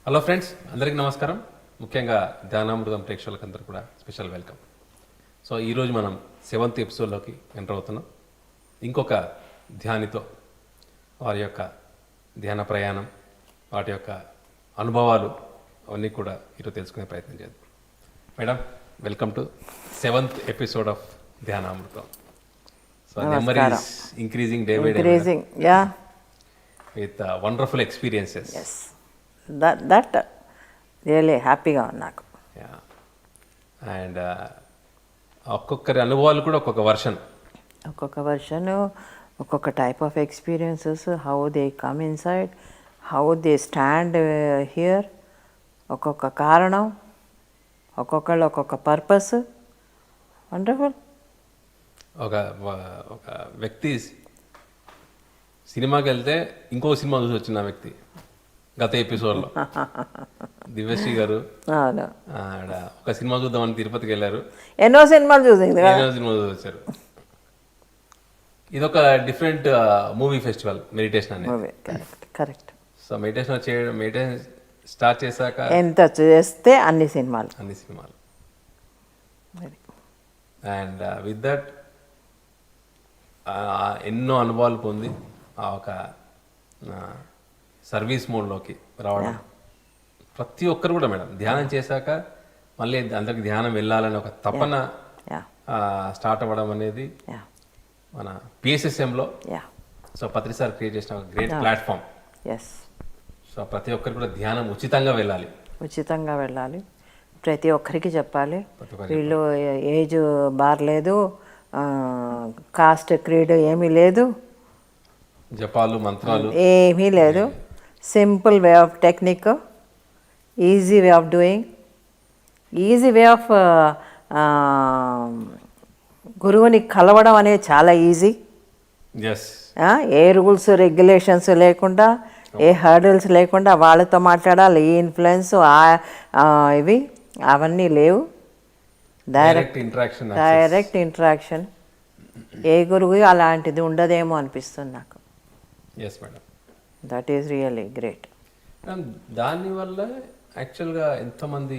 Hello friends, అందరికీ నమస్కారం. ముఖ్యంగా ధ్యానామృతం ప్రేక్షకులందరూ కూడా స్పెషల్ వెల్కమ్. సో ఈరోజు మనం 7th ఎపిసోడ్లోకి ఎంటర్ అవుతున్నాం. ఇంకొక ధ్యానితో వారి యొక్క ధ్యాన ప్రయాణం, వాటి యొక్క అనుభవాలు అవన్నీ కూడా ఈరోజు తెలుసుకునే ప్రయత్నం చేద్దాం. Madam, welcome to 7th episode of ధ్యానామృతం. So number is increasing day by day with wonderful experiences. That really హ్యాపీగా ఉంది నాకు. అండ్ ఒక్కొక్కరి అనుభవాలు కూడా ఒక్కొక్క వర్షన్, ఒక్కొక్క type of experiences, how they come inside, how they stand here, ఒక్కొక్క కారణం, ఒక్కొక్కళ్ళు ఒక్కొక్క పర్పస్. వండర్ఫుల్. ఒక వ్యక్తి సినిమాకి వెళ్తే ఇంకో సినిమా చూసి వచ్చిన వ్యక్తి గత ఎపిసోడ్లో దివ్యశ్రీ గారు ఒక సినిమా చూద్దామని తిరుపతికి వెళ్ళారు. ఎన్నో సినిమాలు చూసింది, వచ్చారు. ఇదొక డిఫరెంట్ మూవీ ఫెస్టివల్, మెడిటేషన్ అనేది. కరెక్ట్. సో మెడిటేషన్ స్టార్ట్ చేశాక ఎంత చేస్తే అన్ని సినిమాలు అండ్ విత్ దట్ ఎన్నో అనుభవాలు పొంది ఆ ఒక సర్వీస్ మోడ్లోకి రావడం. ప్రతి ఒక్కరు కూడా మేడం ధ్యానం చేశాక మళ్ళీ అందరికి ధ్యానం వెళ్ళాలని ఒక తపన స్టార్ట్ అవ్వడం అనేది మన పిఎస్ఎస్ఎంలో సో పత్రి సార్ క్రియేట్ చేసిన ఒక గ్రేట్ ప్లాట్ఫామ్. సో ప్రతి ఒక్కరు కూడా ధ్యానం ఉచితంగా వెళ్ళాలి, ప్రతి ఒక్కరికి చెప్పాలి. వీళ్ళు ఏజ్ బార్ లేదు, కాస్ట్ క్రీడ్ ఏమీ లేదు, జపాలు మంత్రాలు ఏమీ లేదు. Simple way of technique, easy way of doing, easy way of గురువుని కలవడం అనేది చాలా ఈజీ. ఏ రూల్స్ రెగ్యులేషన్స్ లేకుండా, ఏ హర్డల్స్ లేకుండా వాళ్ళతో మాట్లాడాలి. ఈ ఇన్ఫ్లుయెన్స్ ఇవి అవన్నీ లేవు. Direct interaction. ఏ గురువు అలాంటిది ఉండదేమో అనిపిస్తుంది నాకు. That is really great. దానివల్ల యాక్చువల్గా ఎంతోమంది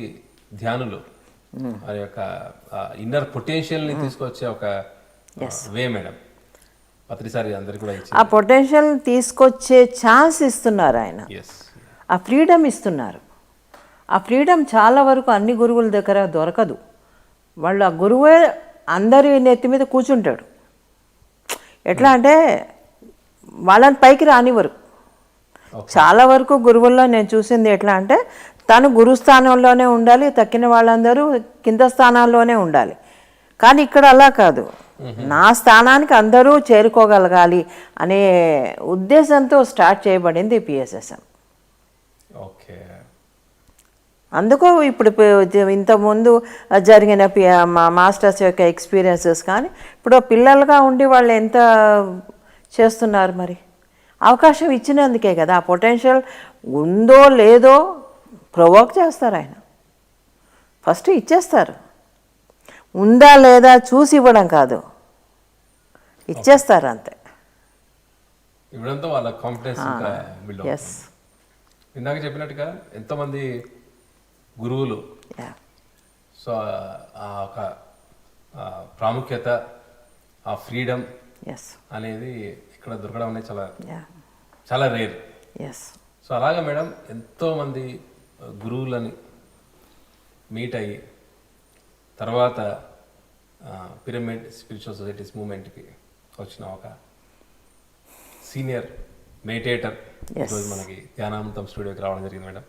ధ్యానులు వారి యొక్క ఇన్నర్ పొటెన్షియల్ని తీసుకొచ్చే ఒక వే మేడం పత్రిసారి అందరికీ కూడా ఆ పొటెన్షియల్ తీసుకొచ్చే ఛాన్స్ ఇస్తున్నారు ఆయన, ఆ ఫ్రీడమ్ ఇస్తున్నారు. ఆ ఫ్రీడమ్ చాలా వరకు అన్ని గురువుల దగ్గర దొరకదు. వాళ్ళు ఆ గురువే అందరి నెత్తి మీద కూర్చుంటాడు. ఎట్లా అంటే వాళ్ళని పైకి రానివ్వరు. చాలా వరకు గురువుల్లో నేను చూసింది ఎట్లా అంటే తను గురుస్థానంలోనే ఉండాలి, తక్కిన వాళ్ళందరూ కింద స్థానాల్లోనే ఉండాలి. కానీ ఇక్కడ అలా కాదు, నా స్థానానికి అందరూ చేరుకోగలగాలి అనే ఉద్దేశంతో స్టార్ట్ చేయబడింది పిఎస్ఎస్ఎం. అందుకు ఇప్పుడు ఇంతకుముందు జరిగిన మాస్టర్స్ యొక్క ఎక్స్పీరియన్సెస్ కానీ ఇప్పుడు పిల్లలుగా ఉండి వాళ్ళు ఎంత చేస్తున్నారు. మరి అవకాశం ఇచ్చినందుకే కదా. ఆ పొటెన్షియల్ ఉందో లేదో ప్రొవోక్ చేస్తారు ఆయన. ఫస్ట్ ఇచ్చేస్తారు, ఉందా లేదా చూసి ఇవ్వడం కాదు, ఇచ్చేస్తారు అంతే. ఇవ్వడంతో వాళ్ళ కాన్ఫిడెన్స్ ఇందాక చెప్పినట్టుగా ఎంతోమంది గురువులు సో ఆ ఒక ప్రాముఖ్యత, ఆ ఫ్రీడమ్ అనేది ఇక్కడ దొరకడం అనేది చాలా రేర్. సో అలాగా మేడం ఎంతోమంది గురువులని మీట్ అయ్యి తర్వాత పిరమిడ్ స్పిరిచువల్ సొసైటీస్ మూవ్మెంట్కి వచ్చిన ఒక సీనియర్ మెడిటేటర్ ఈరోజు మనకి ధ్యానామృతం స్టూడియోకి రావడం జరిగింది మేడం.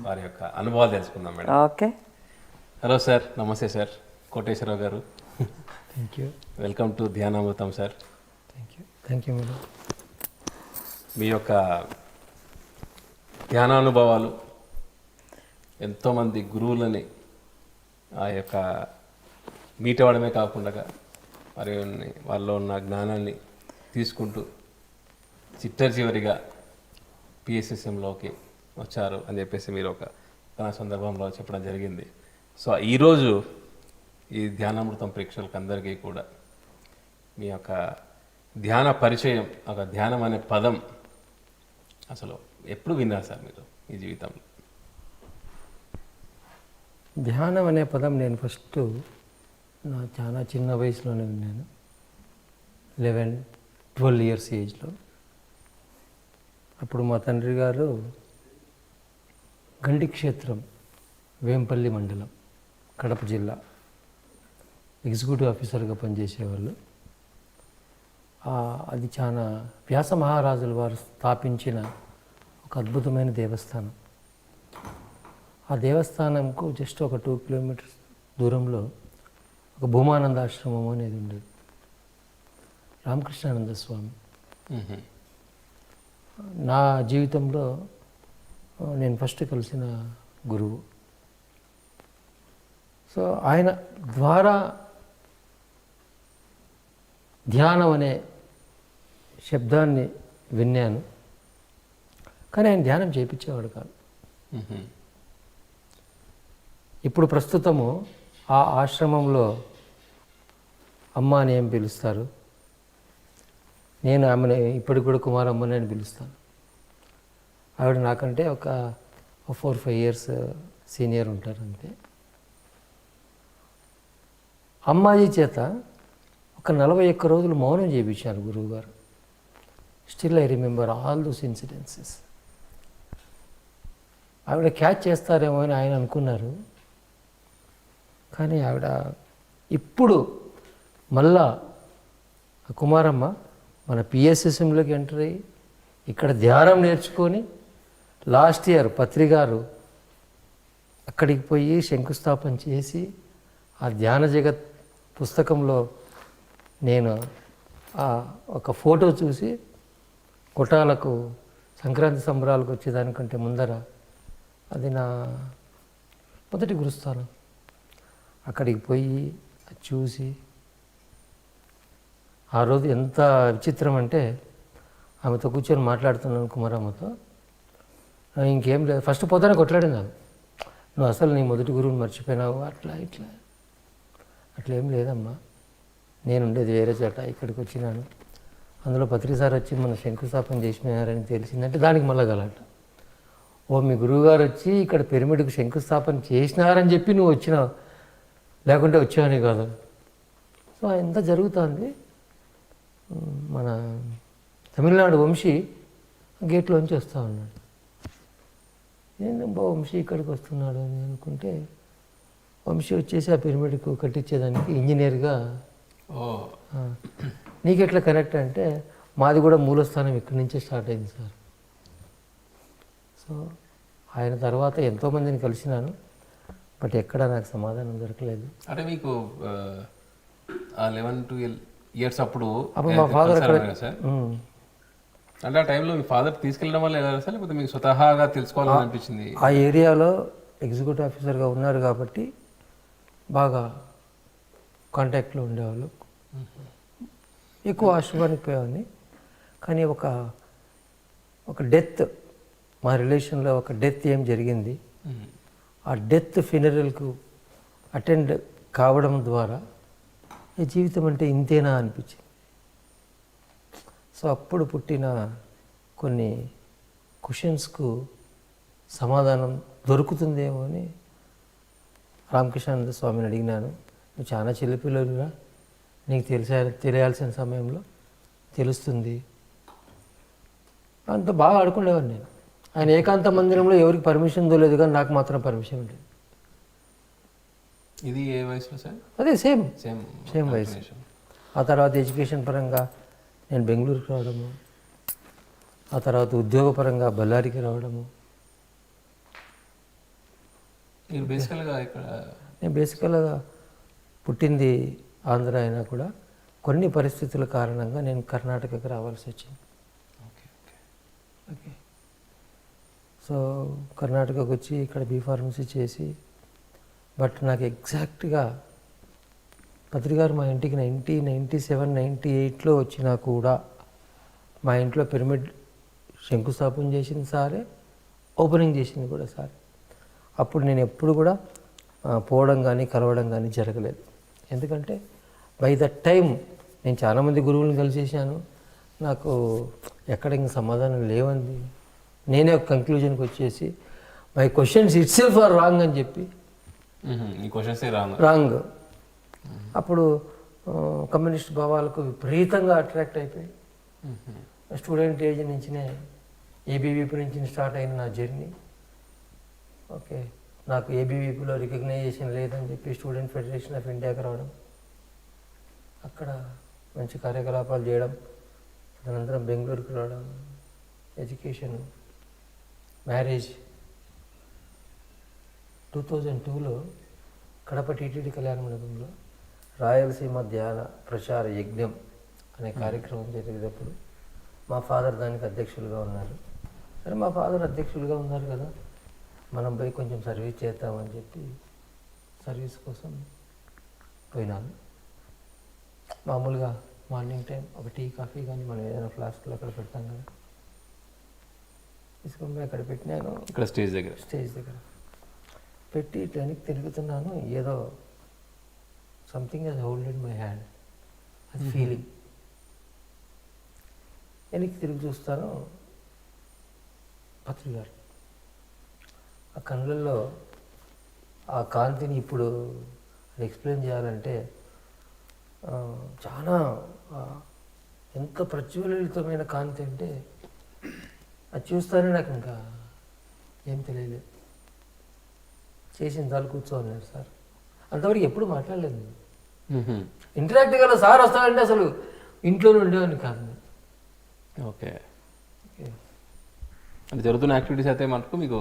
వారి యొక్క అనుభవాలు తెలుసుకుందాం మేడం. ఓకే. హలో సార్, నమస్తే సార్. కోటేశ్వరరావు గారు, thank you. Welcome to Dhyanamrutham sir. Thank you madam. మీ యొక్క ధ్యానానుభవాలు ఎంతోమంది గురువులని ఆ యొక్క మీట్ అవ్వడమే కాకుండా మరి వాళ్ళలో ఉన్న జ్ఞానాన్ని తీసుకుంటూ చివరిగా పిఎస్ఎస్ఎంలోకి వచ్చారు అని చెప్పేసి మీరు ఒక సందర్భంలో చెప్పడం జరిగింది. సో ఈరోజు ఈ ధ్యానామృతం ప్రేక్షకులకు అందరికీ కూడా మీ యొక్క ధ్యాన పరిచయం, ఒక ధ్యానం అనే పదం అసలు ఎప్పుడు విన్నారు సార్ మీరు ఈ జీవితంలో? ధ్యానం అనే పదం నేను ఫస్ట్ నా చాలా చిన్న వయసులోనే విన్నాను. 11-12 ఇయర్స్ ఏజ్లో. అప్పుడు మా తండ్రి గారు గండి క్షేత్రం, వేంపల్లి మండలం, కడప జిల్లా ఎగ్జిక్యూటివ్ ఆఫీసర్గా పనిచేసేవాళ్ళు. అది చాలా వ్యాస మహారాజుల వారు స్థాపించిన ఒక అద్భుతమైన దేవస్థానం. ఆ దేవస్థానంకు జస్ట్ ఒక 2 కిలోమీటర్స్ దూరంలో ఒక భూమానంద ఆశ్రమం అనేది ఉండేది. రామకృష్ణానంద స్వామి నా జీవితంలో నేను ఫస్ట్ కలిసిన గురువు. సో ఆయన ద్వారా ధ్యానం అనే శబ్దాన్ని విన్నాను, కానీ ఆయన ధ్యానం చేయించేవాడు కాదు. ఇప్పుడు ప్రస్తుతము ఆ ఆశ్రమంలో అమ్మ అని ఏం పిలుస్తారు, నేను ఆమెను ఇప్పటికి కూడా కుమారమ్మని అని పిలుస్తాను. ఆవిడ నాకంటే ఒక 4-5 ఇయర్స్ సీనియర్ ఉంటారు అంతే. అమ్మాజీ చేత ఒక 41 రోజులు మౌనం చేయించారు గురువుగారు. Still I remember all those incidences. ఆవిడ క్యాచ్ చేస్తారేమో అని ఆయన అనుకున్నారు, కానీ ఆవిడ ఇప్పుడు మళ్ళా కుమారమ్మ మన పిఎస్ఎస్ఎంలోకి ఎంటర్ అయ్యి ఇక్కడ ధ్యానం నేర్చుకొని లాస్ట్ ఇయర్ పత్రిగారు అక్కడికి పోయి శంకుస్థాపన చేసి ఆ ధ్యాన జగత్ పుస్తకంలో నేను ఒక ఫోటో చూసి కొటాలకు సంక్రాంతి సంబరాలకు వచ్చేదానికంటే ముందర అది నా మొదటి గురుస్థానం. అక్కడికి పోయి చూసి ఆ రోజు ఎంత విచిత్రం అంటే ఆమెతో కూర్చొని మాట్లాడుతున్నాను కుమారమ్మతో. ఇంకేం లేదు, ఫస్ట్ పోతానే కొట్లాడింది ఆమె, నువ్వు అసలు నీ మొదటి గురువుని మర్చిపోయినావు, అట్లా ఇట్లా. అట్లేం లేదమ్మా, నేను ఉండేది వేరే చోట, ఇక్కడికి వచ్చినాను, అందులో పత్రిసారి వచ్చి మన శంకుస్థాపన చేసినారని తెలిసిందంటే దానికి మళ్ళా గలాట. ఓ మీ గురువుగారు వచ్చి ఇక్కడ పిరమిడ్కు శంకుస్థాపన చేసినారని చెప్పి నువ్వు వచ్చినావు, లేకుంటే వచ్చావని కాదు. సో ఎంత జరుగుతుంది. మన తమిళనాడు వంశీ గేట్లోంచి వస్తూ ఉన్నాడు. నేను వంశీ ఇక్కడికి వస్తున్నాడు అని అనుకుంటే వంశీ వచ్చేసి ఆ పిరమిడ్కు కట్టించేదానికి ఇంజనీర్గా. నీకెట్లా కనెక్ట్ అంటే మాది కూడా మూలస్థానం ఇక్కడి నుంచే స్టార్ట్ అయింది సార్. సో ఆయన తర్వాత ఎంతోమందిని కలిసినాను, బట్ ఎక్కడ నాకు సమాధానం దొరకలేదు. అంటే మీకు 11-12 ఇయర్స్ అప్పుడు మా ఫాదర్ సార్, అంటే ఆ టైంలో మీ ఫాదర్ తీసుకెళ్ళడం వల్ల ఎలా సార్, లేకపోతే మీకు స్వతహాగా తెలుసుకోవాలని అనిపించింది? ఆ ఏరియాలో ఎగ్జిక్యూటివ్ ఆఫీసర్గా ఉన్నారు కాబట్టి బాగా కాంటాక్ట్లో ఉండేవాళ్ళు. ఎక్కువ ఆశ్రమానికి పోయేవాడిని. కానీ ఒక డెత్, మా రిలేషన్లో ఒక డెత్ ఏం జరిగింది, ఆ డెత్ ఫినరల్కు అటెండ్ కావడం ద్వారా ఈ జీవితం అంటే ఇంతేనా అనిపించింది. సో అప్పుడు పుట్టిన కొన్ని క్వశ్చన్స్కు సమాధానం దొరుకుతుందేమో అని రామకృష్ణానంద స్వామిని అడిగినాను. నువ్వు చాలా చిన్నపిల్లలుగా, నీకు తెలియాల్సిన సమయంలో తెలుస్తుంది. అంత బాగా ఆడుకునేవాడిని నేను. ఆయన ఏకాంత మందిరంలో ఎవరికి పర్మిషన్ లేదు, కానీ నాకు మాత్రం పర్మిషన్ ఉండేది. ఇది ఏ వయసులో సార్? అదే సేమ్ వయసు. ఆ తర్వాత ఎడ్యుకేషన్ పరంగా నేను బెంగళూరుకి రావడము, ఆ తర్వాత ఉద్యోగపరంగా బళ్ళారికి రావడము. నేను బేసికల్గా పుట్టింది ఆంధ్ర అయినా కూడా కొన్ని పరిస్థితుల కారణంగా నేను కర్ణాటకకి రావాల్సి వచ్చింది. ఓకే. సో కర్ణాటకకు వచ్చి ఇక్కడ బీఫార్మసీ చేసి, బట్ నాకు ఎగ్జాక్ట్గా పత్రికారు మా ఇంటికి 1997-98లో వచ్చినా కూడా మా ఇంట్లో పిరమిడ్ శంకుస్థాపన చేసింది సారే, ఓపెనింగ్ చేసింది కూడా సార్. అప్పుడు నేను ఎప్పుడు కూడా పోవడం కానీ కలవడం కానీ జరగలేదు. ఎందుకంటే బై దట్ టైం నేను చాలామంది గురువులను కలిసేసాను, నాకు ఎక్కడ ఇంక సమాధానం లేవంది. నేనే ఒక కంక్లూజన్కి వచ్చేసి my questions itself are wrong అని చెప్పి ఈ క్వశ్చన్స్ రాంగ్. రాంగ్. అప్పుడు కమ్యూనిస్ట్ భావాలకు విపరీతంగా అట్రాక్ట్ అయిపోయి స్టూడెంట్ ఏజ్ నుంచినే ఏబీవీపీ నుంచి స్టార్ట్ అయిన నా జర్నీ. ఓకే, నాకు ఏబీవీపీలో రికగ్నైజేషన్ లేదని చెప్పి స్టూడెంట్ ఫెడరేషన్ ఆఫ్ ఇండియాకి రావడం, అక్కడ మంచి కార్యకలాపాలు చేయడం, తదనంతరం బెంగళూరుకి రావడం, ఎడ్యుకేషన్, మ్యారేజ్. 2002లో కడప టీటీడీ కళ్యాణ మండపంలో రాయలసీమ ధ్యాన ప్రచార యజ్ఞం అనే కార్యక్రమం జరిగేటప్పుడు మా ఫాదర్ దానికి అధ్యక్షులుగా ఉన్నారు. సరే, మా ఫాదర్ అధ్యక్షులుగా ఉన్నారు కదా, మనం పోయి కొంచెం సర్వీస్ చేద్దామని చెప్పి సర్వీస్ కోసం పోయినాను. మామూలుగా మార్నింగ్ టైం ఒక టీ కాఫీ కానీ మనం ఏదైనా ఫ్లాస్క్లో అక్కడ పెడతాం కదా, తీసుకొని పోయి అక్కడ పెట్టినాను. ఇక్కడ స్టేజ్ దగ్గర పెట్టి వెనక్కి తిరుగుతున్నాను. ఏదో something he's holded my hand, అది ఫీలింగ్. వెనక్కి తిరిగి చూస్తాను, పత్రి గారు. ఆ కళ్ళల్లో ఆ కాంతిని ఇప్పుడు ఎక్స్ప్లెయిన్ చేయాలంటే చాలా ఎంత ప్రజ్వలితమైన కాంతి అంటే అది చూస్తానే నాకు ఇంకా ఏం తెలియలేదు. చేసిన చాలు కూర్చోన్నారు సార్. అంతవరకు ఎప్పుడు మాట్లాడలేదు నేను. ఇంటరాక్ట్ గల సార్ వస్తాడంటే అసలు ఇంట్లోనే ఉండేవాడిని కాదు. ఓకే, అంటే జరుగుతున్న యాక్టివిటీస్ అయితే మటుకు మీకు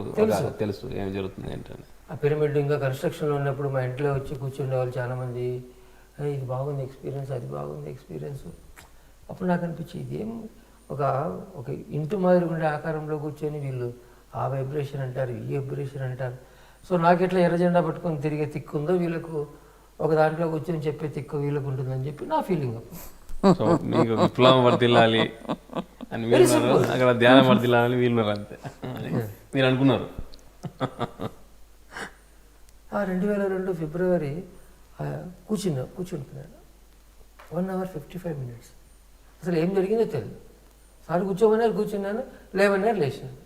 తెలుసు ఏం జరుగుతుంది ఏంటని. ఆ పిరమిడ్ ఇంకా కన్స్ట్రక్షన్లో ఉన్నప్పుడు మా ఇంట్లో వచ్చి కూర్చుండేవాళ్ళు చాలామంది. ఇది బాగుంది ఎక్స్పీరియన్స్, అది బాగుంది ఎక్స్పీరియన్స్. అప్పుడు నాకు అనిపించింది ఇదేం ఒక ఇంటి మాదిరి ఉండే ఆకారంలో కూర్చొని వీళ్ళు ఆ వైబ్రేషన్ అంటారు, ఈ వైబ్రేషన్ అంటారు. సో నాకు ఎట్లా ఎర్రజెండా పట్టుకొని తిరిగే తిక్కు ఉందో వీళ్ళకు ఒక దాంట్లో కూర్చొని చెప్పే తిక్కు వీళ్ళకు ఉంటుందని చెప్పి నా ఫీలింగ్. సో మీకు విప్లవం వర్దిల్లాలి అని మీరు అక్కడ ధ్యానం వర్దిల్లాలని వీళ్ళు అంతే మీరు అనుకున్నారు. 2002 ఫిబ్రవరి కూర్చుంటున్నాను 1 hour 55 minutes. అసలు ఏం జరిగిందో తెలియదు. సార్ కూర్చోమన్నారు, కూర్చున్నాను, లేవన్నారు, లేచినాను.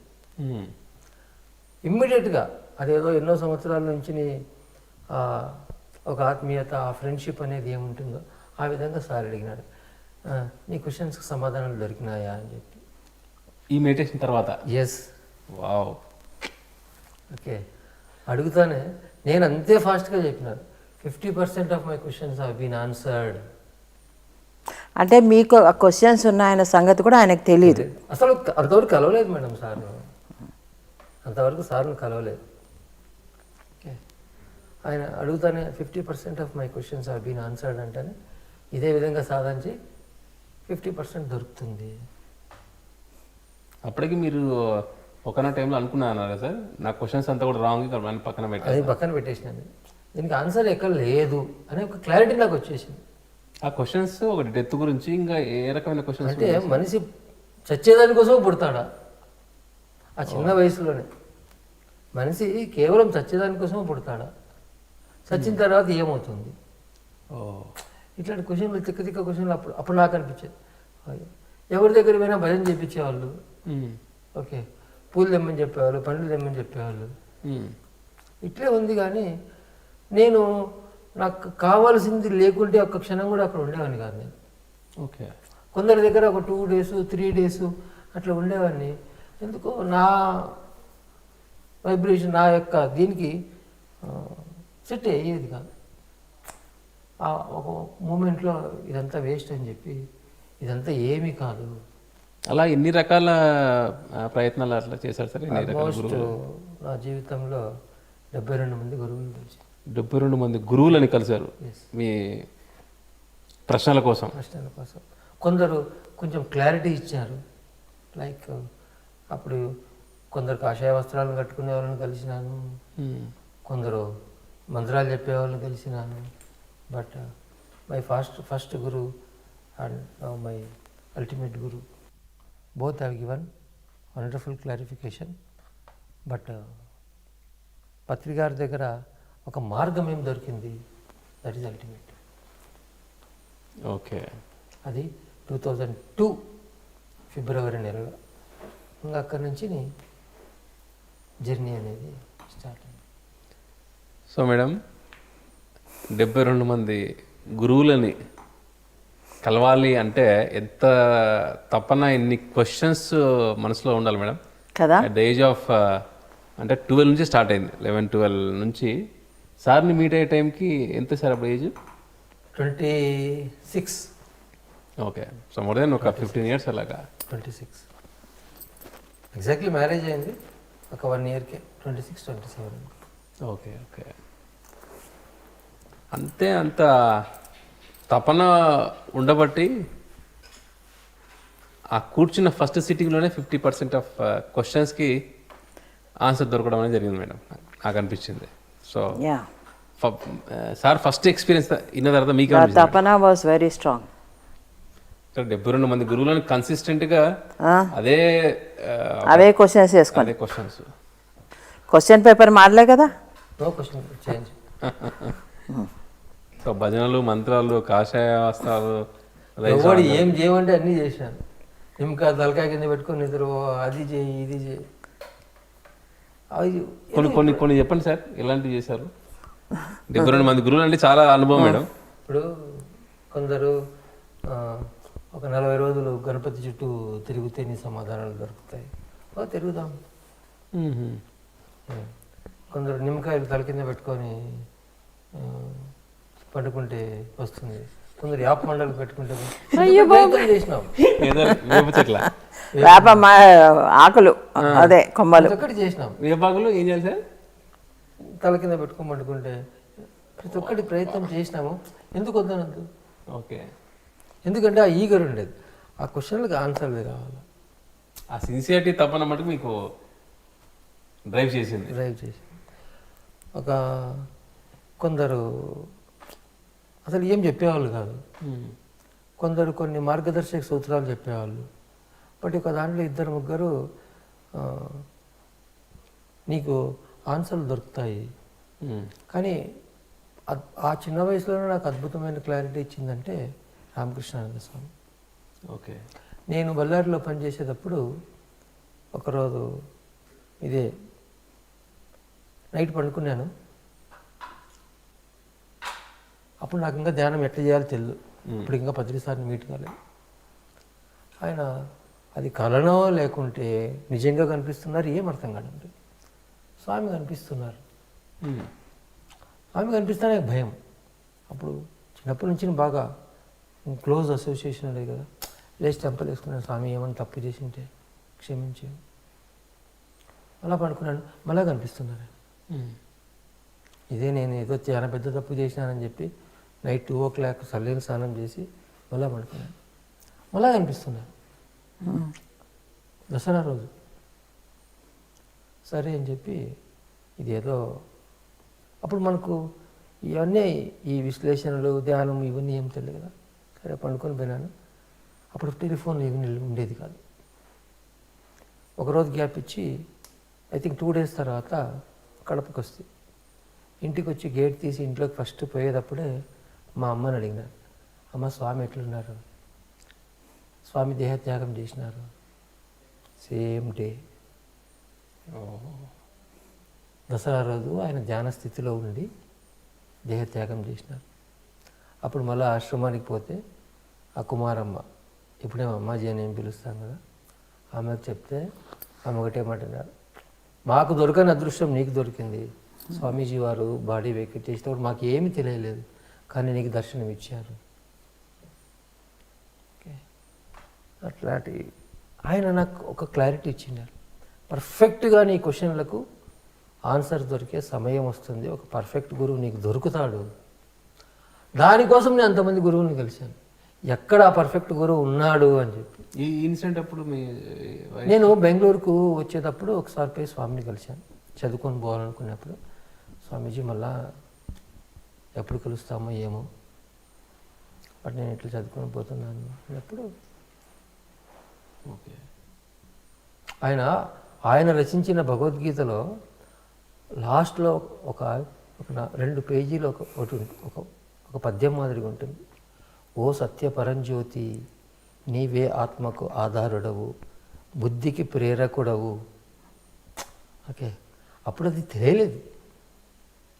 ఇమ్మీడియట్గా అదేదో ఎన్నో సంవత్సరాల నుంచి ఒక ఆత్మీయత, ఆ ఫ్రెండ్షిప్ అనేది ఏముంటుందో ఆ విధంగా సార్ అడిగినాడు, నీ క్వశ్చన్స్కి సమాధానాలు దొరికినాయా అని చెప్పి. ఈ మెడిటేషన్ తర్వాత? ఎస్. వావ్. ఓకే, అడుగుతానే నేను అంతే ఫాస్ట్గా చెప్పినాను. 50% of my questions have been answered. అంటే మీకు ఆ క్వశ్చన్స్ ఉన్నాయన్న సంగతి కూడా ఆయనకు తెలియదు. అసలు అంతవరకు కలవలేదు మేడం సార్ను, అంతవరకు సార్ను కలవలేదు. ఓకే, ఆయన అడుగుతానే 50% of my questions have been answered అంటేనే ఇదే విధంగా సాధించి 50% దొరుకుతుంది. అప్పటికి మీరు ఒకనా టైంలో అనుకున్నారా సార్, నా క్వశ్చన్స్ అంతా కూడా రాంగ్, పక్కన పెట్టాను, అది పక్కన పెట్టేసినాను. దీనికి ఆన్సర్ ఎక్కడ లేదు అనే ఒక క్లారిటీ నాకు వచ్చేసింది. ఆ క్వశ్చన్స్ ఒకటి డెత్ గురించి, ఇంకా ఏ రకమైన క్వశ్చన్స్ అంటే మనిషి చచ్చేదానికోసం పుడతాడా? ఆ చిన్న వయసులోనే మనిషి కేవలం చచ్చేదానికోసం పుడతాడా? చచ్చిన తర్వాత ఏమవుతుంది? ఇట్లాంటి క్వశ్చన్లు, తిక్క క్వశ్చన్లు అప్పుడు నాకు అనిపించేది. ఎవరి దగ్గర పోయినా భజన చేయించేవాళ్ళు. ఓకే, పూలు తెమ్మని చెప్పేవాళ్ళు, పండ్లు తెమ్మని చెప్పేవాళ్ళు. ఇట్లే ఉంది. కానీ నేను నాకు కావాల్సింది లేకుంటే ఒక్క క్షణం కూడా అక్కడ ఉండేవాడిని కాదు నేను. ఓకే, కొందరి దగ్గర ఒక 2 days 3 days అట్లా ఉండేవాడిని. ఎందుకో నా వైబ్రేషన్, నా యొక్క దీనికి సెట్ అయ్యేది కాదు. ఒక మూమెంట్లో ఇదంతా వేస్ట్ అని చెప్పి, ఇదంతా ఏమీ కాదు. అలా ఎన్ని రకాల ప్రయత్నాలు అట్లా చేశారు సార్? ఆల్మోస్ట్ నా జీవితంలో 72 మంది గురువులు కలిసి 72 మంది గురువులని కలిశారు మీ ప్రశ్నల కోసం? ప్రశ్నల కోసం. కొందరు కొంచెం క్లారిటీ ఇచ్చారు. లైక్ అప్పుడు కొందరు కాషాయ వస్త్రాలను కట్టుకునే వాళ్ళని కలిసినాను, కొందరు మంత్రాలు చెప్పే వాళ్ళని కలిసినాను. But my first guru and now my ultimate guru, both have given wonderful clarification. But Patri గారి దగ్గర ఒక మార్గం ఏం దొరికింది, దట్ ఈస్ అల్టిమేట్. ఓకే, అది 2002 ఫిబ్రవరి నెలలో. ఇంకా అక్కడి నుంచి జర్నీ అనేది స్టార్ట్ అయింది. సో మేడం 72 మంది గురువులని కలవాలి అంటే ఎంత తపన, ఎన్ని క్వశ్చన్స్ మనసులో ఉండాలి మేడం. కదా. అట్ ద ఏజ్ ఆఫ్ అంటే 12 నుంచి స్టార్ట్ అయింది, 11-12 నుంచి. సార్ని మీట్ అయ్యే టైంకి ఎంత సార్ అప్పుడు age? 26. Okay, so more than ఒక 15 ఇయర్స్ అలాగా. 26 ఎగ్జాక్ట్లీ మ్యారేజ్ అయింది ఒక 1 ఇయర్కే, 26-27. ఓకే ఓకే, అంతే. అంత తపన ఉండబట్టి ఆ కూర్చున్న ఫస్ట్ సిట్టింగ్లోనే 50% ఆఫ్ క్వశ్చన్స్కి ఆన్సర్ దొరకడం అనేది జరిగింది మేడం, నాకు అనిపించింది. So yeah, sir first experience ఇన్న తర్వాత మీకు తపన వాజ్ వెరీ స్ట్రాంగ్. 72 మంది గురువులను కన్సిస్టెంట్గా అవే క్వశ్చన్స్ వేసుకోండి. అదే క్వశ్చన్స్. క్వశ్చన్ పేపర్ మాడలే కదా. No question change. సో భజనలు, మంత్రాలు, కాషాయ వస్త్రాలు, ఎవడు ఏం చేయమంటే అన్నీ చేశాను. ఇంకా తలకాయ కింద పెట్టుకొని నిద్ర, అది చేయి ఇది చేయి. కొన్ని చెప్పండి సార్, ఎలాంటివి చేశారు? 72 మంది గురువులు అంటే చాలా అనుభవం మేడం. ఇప్పుడు కొందరు ఒక 40 రోజులు గణపతి చుట్టూ తిరిగితే నీ సమాధానాలు దొరుకుతాయి, తిరుగుదాం. కొందరు నిమ్మకాయలు తల కింద పెట్టుకొని పడుకుంటే వస్తుంది. కొందరు యాప మండలు పెట్టుకుంటే చేసినాం. వేప ఆకులు, అదే కొమ్మలు ఒక్కటి చేసినాం. వేపాకులు ఏం చేయాలి సార్? తల కింద పెట్టుకొని పడుకుంటే ప్రతి ఒక్కటి ప్రయత్నం చేసినాము. ఎందుకు వద్దనద్దు? ఓకే, ఎందుకంటే ఆ ఈగర్ ఉండేది, ఆ క్వశ్చన్లకు ఆన్సర్లు కావాలి. ఆ సిన్సియారిటీ తప్పన మటుకు మీకు డ్రైవ్ చేసింది. ఒక కొందరు అసలు ఏం చెప్పేవాళ్ళు కాదు, కొందరు కొన్ని మార్గదర్శక సూత్రాలు చెప్పేవాళ్ళు. బట్ ఒక దాంట్లో 2-3 నీకు ఆన్సర్లు దొరుకుతాయి. కానీ ఆ చిన్న వయసులోనే నాకు అద్భుతమైన క్లారిటీ ఇచ్చిందంటే రామకృష్ణానంద స్వామి. ఓకే, నేను బళ్ళారిలో పనిచేసేటప్పుడు ఒకరోజు ఇదే నైట్ పండుకున్నాను. అప్పుడు నాకు ఇంకా ధ్యానం ఎట్లా చేయాలో తెలియదు. ఇప్పుడు ఇంకా 10 సార్లు మీట్ కాలేదు. ఆయన అది కలనో లేకుంటే నిజంగా కనిపిస్తున్నారు, ఏం అర్థం కాదండి. స్వామి కనిపిస్తున్నారు. స్వామి కనిపిస్తే నాకు భయం. అప్పుడు చిన్నప్పటి నుంచి బాగా క్లోజ్ అసోసియేషన్ ఉండేది కదా. లేచి టెంపల్ వేసుకున్నాను, స్వామి ఏమైనా తప్పు చేసింటే క్షమించి. అలా పడుకున్నాను, మళ్ళా కనిపిస్తున్నారు. ఇదే నేను ఏదో చాలా పెద్ద తప్పు చేసినానని చెప్పి నైట్ 2 o'clock సల్లేని స్నానం చేసి మళ్ళా పడుకున్నాను, మళ్ళా కనిపిస్తున్నారు. దసరా రోజు సరే అని చెప్పి ఇదేదో అప్పుడు మనకు ఇవన్నీ ఈ విశ్లేషణలు, ధ్యానం ఇవన్నీ ఏం తెలియదు కదా. సరే పండుకొని పోయినాను. అప్పుడు టెలిఫోన్ ఇవన్నీ ఉండేది కాదు. ఒకరోజు గ్యాప్ ఇచ్చి ఐ థింక్ 2 days తర్వాత కడపకి వస్తే ఇంటికి వచ్చి గేట్ తీసి ఇంట్లోకి ఫస్ట్ పోయేటప్పుడే మా అమ్మని అడిగినాను, అమ్మ స్వామి ఎట్లున్నారు? స్వామి దేహత్యాగం చేసినారు. సేమ్ డే దసరా రోజు ఆయన ధ్యాన స్థితిలో ఉండి దేహత్యాగం చేసినారు. అప్పుడు మళ్ళీ ఆశ్రమానికి పోతే ఆ కుమారమ్మ, ఇప్పుడేమో అమ్మాజీ అని ఏం పిలుస్తాం కదా, ఆమెకు చెప్తే ఆమె ఒకటే మాట అన్నారు, మాకు దొరకని అదృష్టం నీకు దొరికింది. స్వామీజీ వారు బాడీ వేకెట్ చేసినప్పుడు మాకు ఏమీ తెలియలేదు, కానీ నీకు దర్శనం ఇచ్చారు. ఓకే, అట్లాంటి ఆయన నాకు ఒక క్లారిటీ ఇచ్చినారు. పర్ఫెక్ట్గా నీ క్వశ్చన్లకు ఆన్సర్ దొరికే సమయం వస్తుంది, ఒక పర్ఫెక్ట్ గురువు నీకు దొరుకుతాడు. దానికోసం నేను అంతమంది గురువుని కలిశాను, ఎక్కడ ఆ పర్ఫెక్ట్ గురువు ఉన్నాడు అని చెప్పి. ఈ ఇన్సిడెంట్ అప్పుడు నేను బెంగళూరుకు వచ్చేటప్పుడు ఒకసారి పోయి స్వామిని కలిశాను, చదువుకొని పోవాలనుకున్నప్పుడు. స్వామీజీ మళ్ళా ఎప్పుడు కలుస్తామో ఏమో, బట్ నేను ఇట్లా చదువుకొని పోతున్నాను అన్నప్పుడు ఓకే, ఆయన రచించిన భగవద్గీతలో లాస్ట్లో ఒక 2 పేజీలు ఒక పద్యం మాదిరిగా ఉంటుంది. ఓ సత్య పరంజ్యోతి, నీవే ఆత్మకు ఆధారుడవు, బుద్ధికి ప్రేరకుడవు. ఓకే, అప్పుడు అది తెలియలేదు.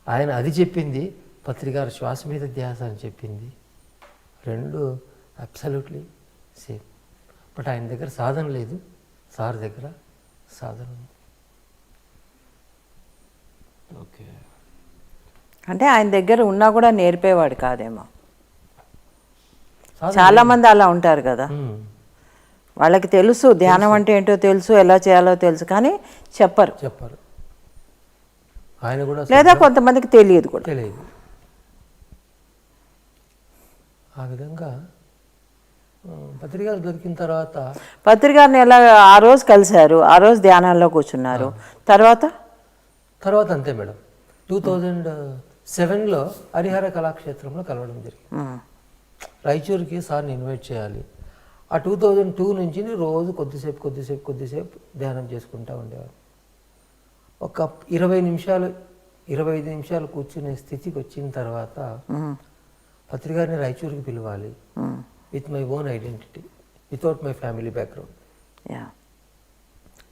ఆయన అది చెప్పింది, పత్రికారు శ్వాస మీద ధ్యాస అని చెప్పింది. రెండు అబ్సల్యూట్లీ సేమ్. బట్ ఆయన దగ్గర సాధన లేదు, సార్ దగ్గర సాధన ఉంది. ఓకే. అంటే ఆయన దగ్గర ఉన్నా కూడా నేర్పేవాడు కాదేమో. సాధన చాలా మంది అలా ఉంటారు కదా, వాళ్ళకి తెలుసు ధ్యానం అంటే ఏంటో తెలుసు, ఎలా చేయాలో తెలుసు, కానీ చెప్పరు. చెప్పారు. ఆయన కూడా లేదా కొంతమందికి తెలియదు కూడా. తెలియదు. ఆ విధంగా పత్రికలు దొరికిన తర్వాత పత్రికారిని ఎలా ఆ రోజు కలిశారు, ఆ రోజు ధ్యానంలో కూర్చున్నారు, తర్వాత అంతే మేడం. 2007లో హరిహర కళాక్షేత్రంలో కలవడం జరిగింది. రాయచూరుకి సార్ని ఇన్వైట్ చేయాలి. ఆ 2002 నుంచి రోజు కొద్దిసేపు ధ్యానం చేసుకుంటూ ఉండేవారు. ఒక 25 నిమిషాలు కూర్చునే స్థితికి వచ్చిన తర్వాత పత్రికారిని రాయచూరుకి పిలవాలి, with my own identity, without my family background.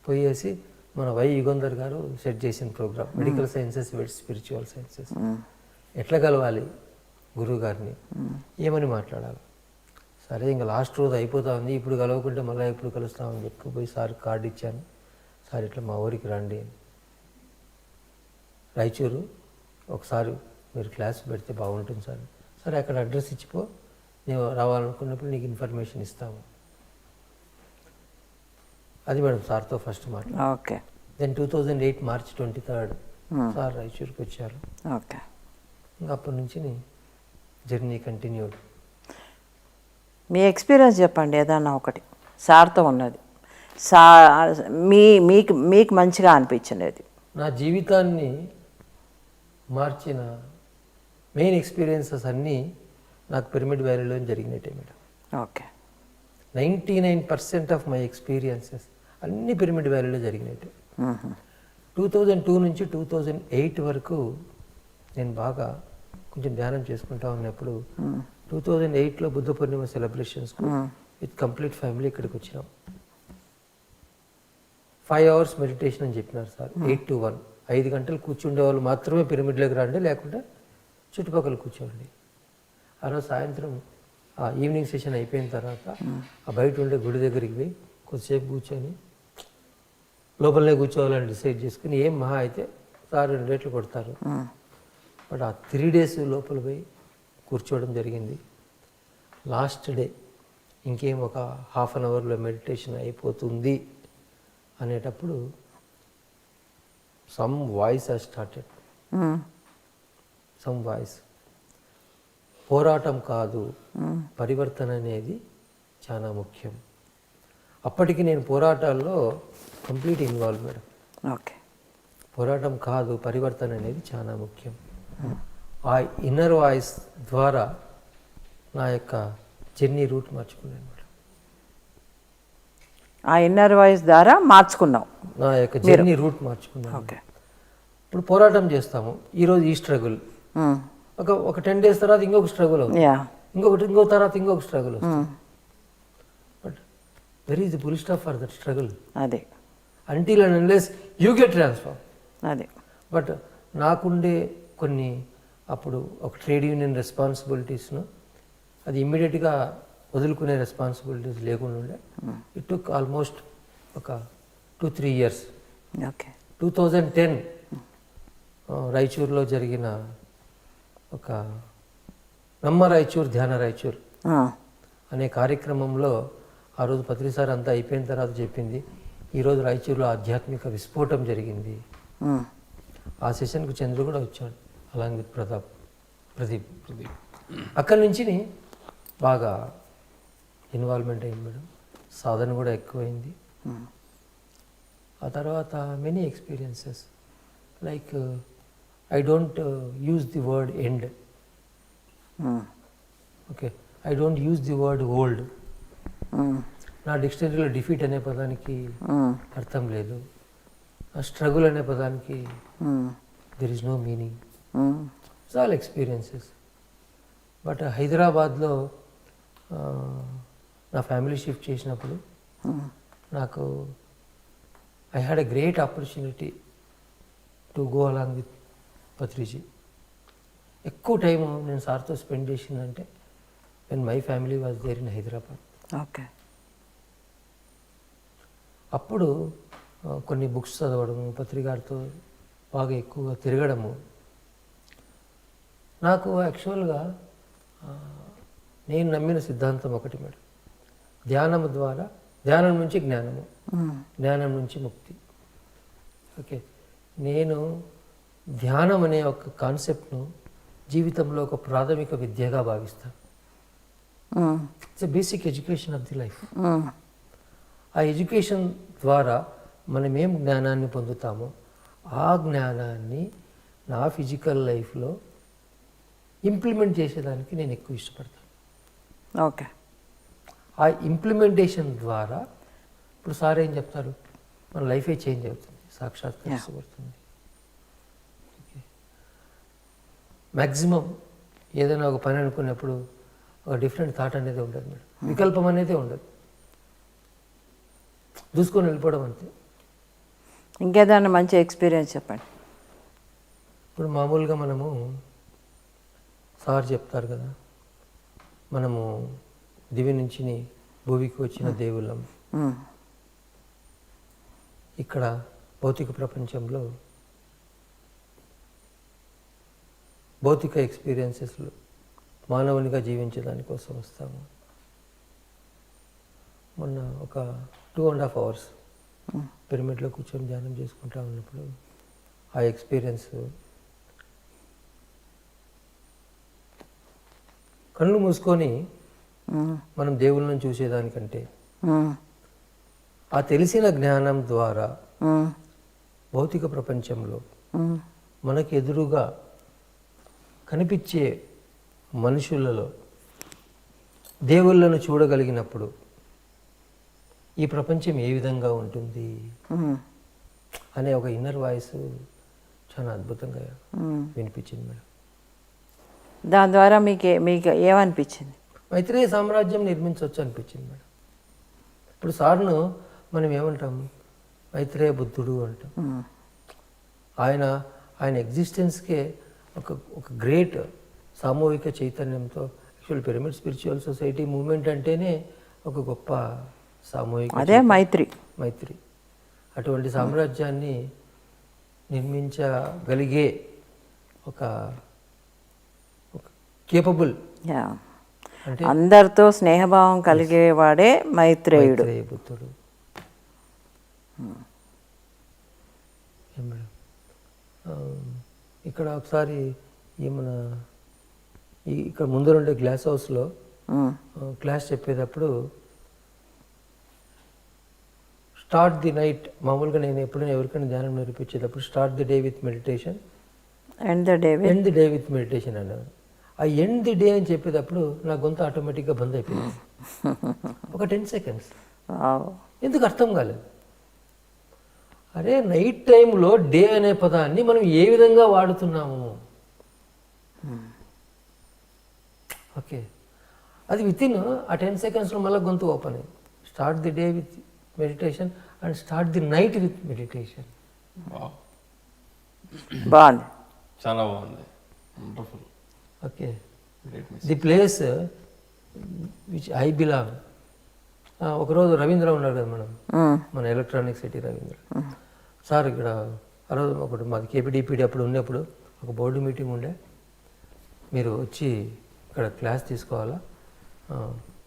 పోయేసి మన వై యుగంధర్ గారు సెట్ చేసిన programme medical sciences with spiritual sciences. ఎట్లా కలవాలి గురువు గారిని, ఏమని మాట్లాడాలి. సరే ఇంకా లాస్ట్ రోజు అయిపోతా ఉంది, ఇప్పుడు కలవకుంటే మళ్ళీ ఎప్పుడు కలుస్తామని చెప్పుకుపోయి సార్ కార్డు ఇచ్చాను. సార్ ఇట్లా మా ఊరికి రండి అని, రాయచూరు ఒకసారి మీరు క్లాస్ పెడితే బాగుంటుంది సార్. సరే అక్కడ అడ్రస్ ఇచ్చిపో, నేను రావాలనుకున్నప్పుడు నీకు ఇన్ఫర్మేషన్ ఇస్తాము. అది మేడం సార్తో ఫస్ట్ మాట్లాడు. ఓకే. దెన్ 2008 March 23 సార్ రాయచూరుకి వచ్చారు. ఓకే. ఇంకా అప్పటి నుంచి జర్నీ కంటిన్యూడ్. మీ ఎక్స్పీరియన్స్ చెప్పండి ఏదన్నా ఒకటి సార్తో ఉన్నది, మీకు మంచిగా అనిపించినది. నా జీవితాన్ని మార్చిన మెయిన్ ఎక్స్పీరియన్సెస్ అన్నీ నాకు పిరమిడ్ వ్యాలీలో జరిగినట్టే madam. Okay. 99% of my experiences అన్నీ పిరమిడ్ వ్యాలీలో జరిగినట్టే. 2002 నుంచి 2008 వరకు నేను బాగా కొంచెం ధ్యానం చేసుకుంటా ఉన్నప్పుడు 2008లో బుద్ధ పూర్ణిమ సెలబ్రేషన్స్ విత్ కంప్లీట్ ఫ్యామిలీ ఇక్కడికి వచ్చినాం. 5 hours మెడిటేషన్ అని చెప్పినారు సార్. 8 to 1 5 గంటలు కూర్చుండే వాళ్ళు మాత్రమే పిరమిడ్లోకి రండి, లేకుంటే చుట్టుపక్కల కూర్చోండి. ఆ రోజు సాయంత్రం ఆ ఈవినింగ్ సెషన్ అయిపోయిన తర్వాత ఆ బయట ఉండే గుడి దగ్గరికి పోయి కొద్దిసేపు కూర్చొని లోపలనే కూర్చోవాలని డిసైడ్ చేసుకుని, ఏం మహా అయితే సార్ 2 రేట్లు కొడతారు. బట్ ఆ 3 days లోపల పోయి కూర్చోవడం జరిగింది. లాస్ట్ డే ఇంకేం ఒక 1/2 hourలో మెడిటేషన్ అయిపోతుంది అనేటప్పుడు some voice has started. Some voice, పోరాటం కాదు పరివర్తన అనేది చాలా ముఖ్యం. అప్పటికి నేను పోరాటాల్లో కంప్లీట్ ఇన్వాల్వ్ మేడం. ఓకే. పోరాటం కాదు పరివర్తన అనేది చాలా ముఖ్యం. ఆ ఇన్నర్ వాయిస్ ద్వారా నా యొక్క జర్నీ రూట్ మార్చుకున్నాను మేడం. ఆ ఇన్నర్ వాయిస్ ద్వారా మార్చుకున్నాం, నా యొక్క జర్నీ రూట్ మార్చుకున్నాను. ఓకే. ఇప్పుడు పోరాటం చేస్తాము, ఈరోజు ఈ స్ట్రగుల్, ఒక 10 days తర్వాత ఇంకొక స్ట్రగుల్ అవుతుంది, ఇంకో తర్వాత ఇంకొక స్ట్రగుల్ వస్తుంది. But where is the full stop for that struggle? అదే, until and unless you get transform. అదే. బట్ నాకుండే కొన్ని అప్పుడు ఒక ట్రేడ్ యూనియన్ రెస్పాన్సిబిలిటీస్ను అది ఇమ్మీడియట్గా వదులుకునే రెస్పాన్సిబిలిటీస్ లేకుండా ఉండే. ఇట్ టుక్ ఆల్మోస్ట్ ఒక 2-3 years. ఓకే. 2010 రాయచూరులో జరిగిన ఒక నమ్మ రాయచూర్ ధ్యాన రాయచూర్ అనే కార్యక్రమంలో ఆ రోజు పత్రిసారి అంతా అయిపోయిన తర్వాత చెప్పింది, ఈరోజు రాయచూరులో ఆధ్యాత్మిక విస్ఫోటం జరిగింది. ఆ సెషన్కు చంద్రుడు కూడా వచ్చాడు అలాంగ్ విత్ ప్రదీప్. అక్కడి నుంచి బాగా ఇన్వాల్వ్మెంట్ అయింది మేడం. సాధన కూడా ఎక్కువైంది. ఆ తర్వాత many experiences like I don't use the word end. Okay, I don't use the word old. నా డిక్షనరీలో డిఫీట్ అనే పదానికి అర్థం లేదు, స్ట్రగుల్ అనే పదానికి there is no meaning. It's all experiences. But హైదరాబాద్లో నా ఫ్యామిలీ షిఫ్ట్ చేసినప్పుడు నాకు I had a great opportunity to go along with Patriji. ఎక్కువ టైం నేను సార్తో స్పెండ్ చేసిందంటే when my family was there in Hyderabad. Okay. అప్పుడు కొన్ని బుక్స్ చదవడము, పత్రికారితో బాగా ఎక్కువగా తిరగడము. నాకు యాక్చువల్గా నేను నమ్మిన సిద్ధాంతం ఒకటి మేడం, ధ్యానం ద్వారా, ధ్యానం నుంచి జ్ఞానము, జ్ఞానం నుంచి ముక్తి. ఓకే, నేను ధ్యానం అనే ఒక కాన్సెప్ట్ను జీవితంలో ఒక ప్రాథమిక విద్యగా భావిస్తాను. It's a basic education of the life. ఆ ఎడ్యుకేషన్ ద్వారా మనం ఏం జ్ఞానాన్ని పొందుతామో ఆ జ్ఞానాన్ని నా ఫిజికల్ లైఫ్లో ఇంప్లిమెంట్ చేసేదానికి నేను ఎక్కువ ఇష్టపడతాను. ఓకే. ఆ ఇంప్లిమెంటేషన్ ద్వారా ఇప్పుడు సార్ ఏం చెప్తారు, మన లైఫే చేంజ్ అవుతుంది, సాక్షాత్కరించబడుతుంది. మ్యాక్సిమం ఏదైనా ఒక పని అనుకున్నప్పుడు ఒక డిఫరెంట్ థాట్ అనేది ఉండదు మేడం, వికల్పం అనేది ఉండదు, చూసుకొని వెళ్ళిపోవడం అంతే. ఇంకేదైనా మంచి ఎక్స్పీరియన్స్ చెప్పండి. ఇప్పుడు మామూలుగా మనము సార్ చెప్తారు కదా, మనము దివి నుంచి భూమికి వచ్చిన దేవుళ్ళం. ఇక్కడ భౌతిక ప్రపంచంలో భౌతిక ఎక్స్పీరియన్సెస్లో మానవునిగా జీవించడాని కోసం వస్తాము. మొన్న ఒక 2.5 hours పిరమిడ్లో కూర్చొని ధ్యానం చేసుకుంటా ఉన్నప్పుడు ఆ ఎక్స్పీరియన్స్, కళ్ళు మూసుకొని మనం దేవుళ్ళని చూసేదానికంటే ఆ తెలిసిన జ్ఞానం ద్వారా భౌతిక ప్రపంచంలో మనకు ఎదురుగా కనిపించే మనుషులలో దేవుళ్ళను చూడగలిగినప్పుడు ఈ ప్రపంచం ఏ విధంగా ఉంటుంది అనే ఒక ఇన్నర్ వాయిస్ చాలా అద్భుతంగా వినిపించింది మేడం. దాని ద్వారా మీకు ఏమనిపించింది? మైత్రేయ సామ్రాజ్యం నిర్మించవచ్చు అనిపించింది మేడం. ఇప్పుడు సార్ను మనం ఏమంటాం, మైత్రేయ బుద్ధుడు అంటాం. ఆయన ఎగ్జిస్టెన్స్కే ఒక గ్రేట్ సామూహిక చైతన్యంతో, actual pyramid spiritual society moment అంటేనే ఒక గొప్ప సామూహిక, అదే మైత్రి. అటువంటి సామ్రాజ్యాన్ని నిర్మించగలిగే ఒక కేపబుల్, అంటే అందరితో స్నేహభావం కలిగేవాడే మైత్రేయుడు. బుద్ధుడు. ఇక్కడ ఒకసారి ఇక్కడ ముందరుండే గ్లాస్ హౌస్లో క్లాస్ చెప్పేటప్పుడు స్టార్ట్ ది నైట్, మామూలుగా నేను ఎప్పుడైనా ఎవరికైనా ధ్యానం నేర్పించేటప్పుడు start the day with meditation, end the day with meditation అన్నాను. ఆ ఎండ్ ది డే అని చెప్పేటప్పుడు నా గొంతు ఆటోమేటిక్గా బంద్ అయిపోయింది. ఒక 10 seconds. ఎందుకు అర్థం కాలేదు. అరే నైట్ టైంలో డే అనే పదాన్ని మనం ఏ విధంగా వాడుతున్నాము. ఓకే, అది వితిన్ ఆ 10 secondsలో మళ్ళీ గొంతు ఓపెన్ అయ్యింది. Start the day with meditation and start the night with meditation. బాగుంది, చాలా బాగుంది, wonderful. Okay, the place which I belong. ఒకరోజు రవీంద్ర ఉన్నారు కదా మనం, మన ఎలక్ట్రానిక్ సిటీ రవీంద్ర సార్, ఇక్కడ ఆ రోజు ఒకటి మాది కేపీడీపీడీ అప్పుడు ఉన్నప్పుడు ఒక బోర్డు మీటింగ్ ఉండే, మీరు వచ్చి ఇక్కడ క్లాస్ తీసుకోవాలా,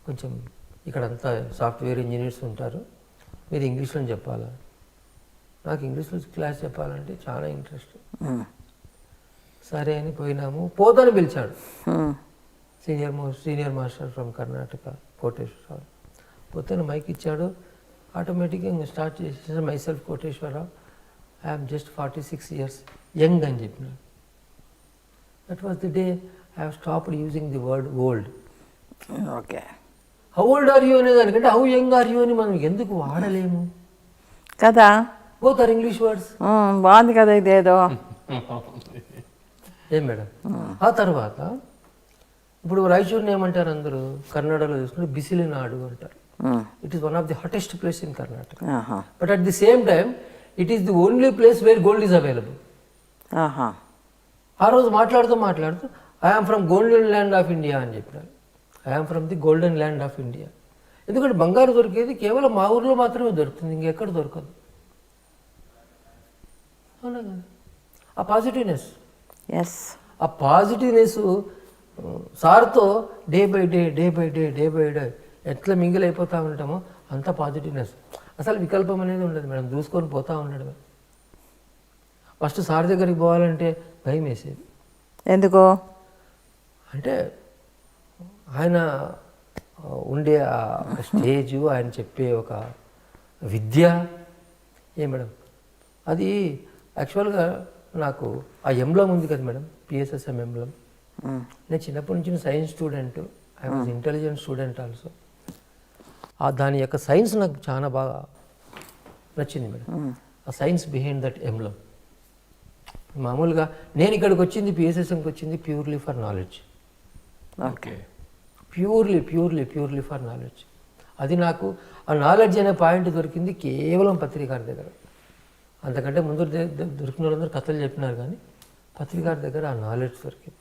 కొంచెం ఇక్కడంతా సాఫ్ట్వేర్ ఇంజనీర్స్ ఉంటారు, మీరు ఇంగ్లీష్లో చెప్పాలా. నాకు ఇంగ్లీష్లో క్లాస్ చెప్పాలంటే చాలా ఇంట్రెస్ట్. సరే అని పోయినాము. పోతాను పిలిచాడు senior master from Karnataka, Koteswararao. పోతాను మైక్ ఇచ్చాడు, ఆటోమేటిక్గా ఇంకా స్టార్ట్ చేసేసాను. My self Koteswararao, I'm just 46 years young అని చెప్పినాడు. That was the day I have stopped using the word old. Okay, how old are you అనేదానికంటే హౌ యంగ్ ఆర్ యూ అని మనం ఎందుకు వాడలేము కదా. Both are English words. బాగుంది కదా ఇదేదో. ఏం మేడం. ఆ తర్వాత ఇప్పుడు రాయచూర్ని ఏమంటారు అందరూ, కన్నడలో చూసుకుంటే బిసిలినాడు అంటారు. It is one of the hottest place in Karnataka. But at the same time it is the only place where gold is available. ఆ రోజు మాట్లాడుతూ I am from golden land of India అని చెప్పినారు. I am from the golden land of India. ఎందుకంటే బంగారు దొరికేది కేవలం మా ఊర్లో మాత్రమే దొరుకుతుంది, ఇంకెక్కడ దొరకదు. అవునా కదా? ఆ పాజిటివ్నెస్, ఎస్, ఆ పాజిటివ్నెస్ సార్తో డే బై డే ఎట్లా మింగిల్ అయిపోతూ ఉంటామో అంత పాజిటివ్నెస్. అసలు వికల్పం అనేది ఉండదు మేడం, దూసుకొని పోతూ ఉండడమే. ఫస్ట్ సార్ దగ్గరికి పోవాలంటే భయం వేసేది. ఎందుకో అంటే ఆయన ఉండే ఆ స్టేజు, ఆయన చెప్పే ఒక విద్య మేడం, అది యాక్చువల్గా నాకు ఆ ఎంబ్లం ఉంది కదా మేడం, పిఎస్ఎస్ఎం ఎంబ్లం. నేను చిన్నప్పటి నుంచి science student, I was intelligent student also. దాని యొక్క సైన్స్ నాకు చాలా బాగా నచ్చింది మేడం, ఆ సైన్స్ బిహైండ్ దట్ ఎంబ్లం. మామూలుగా నేను ఇక్కడికి వచ్చింది, పిఎస్ఎస్ఎంకి వచ్చింది purely for knowledge. Okay, purely for knowledge. అది నాకు ఆ నాలెడ్జ్ అనే పాయింట్ దొరికింది కేవలం పత్రికారి దగ్గర. అంతకంటే ముందు దొరికిన వాళ్ళందరూ కథలు చెప్పినారు, కానీ పత్రికారి దగ్గర ఆ నాలెడ్జ్ దొరికింది.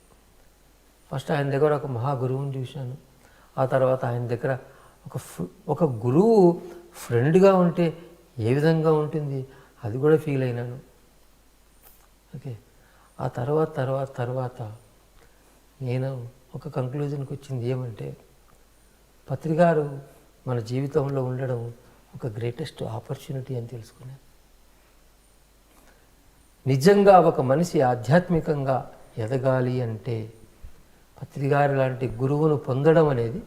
ఫస్ట్ ఆయన దగ్గర ఒక మహా గురువుని చూశాను. ఆ తర్వాత ఆయన దగ్గర ఒక గురువు ఫ్రెండ్గా ఉంటే ఏ విధంగా ఉంటుంది అది కూడా ఫీల్ అయినాను. ఓకే, ఆ తర్వాత నేను ఒక కంక్లూజన్కి వచ్చింది ఏమంటే, పత్రికారు మన జీవితంలో ఉండడం ఒక గ్రేటెస్ట్ ఆపర్చునిటీ అని తెలుసుకున్నాను. నిజంగా ఒక మనిషి ఆధ్యాత్మికంగా ఎదగాలి అంటే పత్రికారు లాంటి గురువును పొందడం అనేది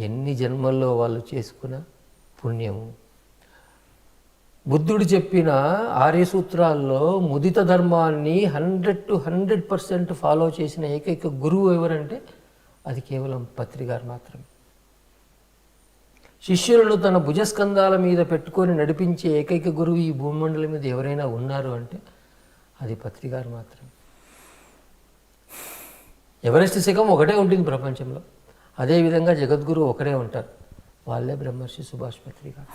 ఎన్ని జన్మల్లో వాళ్ళు చేసుకున్న పుణ్యము. బుద్ధుడు చెప్పిన 6 సూత్రాల్లో ముదిత ధర్మాన్ని 100% ఫాలో చేసిన ఏకైక గురువు ఎవరంటే అది కేవలం పత్రికారు మాత్రమే. శిష్యులను తన భుజస్కంధాల మీద పెట్టుకొని నడిపించే ఏకైక గురువు ఈ భూమండలం మీద ఎవరైనా ఉన్నారు అంటే అది పత్రికారు మాత్రమే. ఎవరెస్ట్ శిఖరం ఒకటే ఉంటుంది ప్రపంచంలో, అదేవిధంగా జగద్గురు ఒకరే ఉంటారు, వాళ్ళే బ్రహ్మర్షి సుభాష్ పత్రికారు.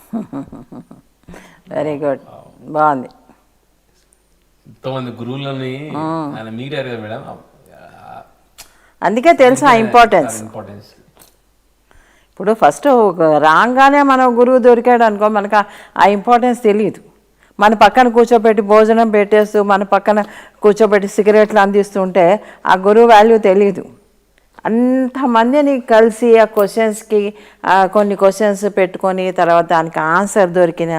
వెరీ గుడ్, బాగుంది. ఎంతోమంది గురువులని ఆయన మీరారు కదా మేడం, అందుకే తెలుసు ఆ ఇంపార్టెన్స్. ఇప్పుడు ఫస్ట్ రాగానే మన గురువు దొరికాడు అనుకో, మనకు ఆ ఇంపార్టెన్స్ తెలియదు. మన పక్కన కూర్చోబెట్టి భోజనం పెట్టేస్తూ, మన పక్కన కూర్చోబెట్టి సిగరెట్లు అందిస్తుంటే ఆ గురువు వాల్యూ తెలియదు. అంతమందిని కలిసి ఆ క్వశ్చన్స్కి కొన్ని క్వశ్చన్స్ పెట్టుకొని తర్వాత దానికి ఆన్సర్ దొరికిన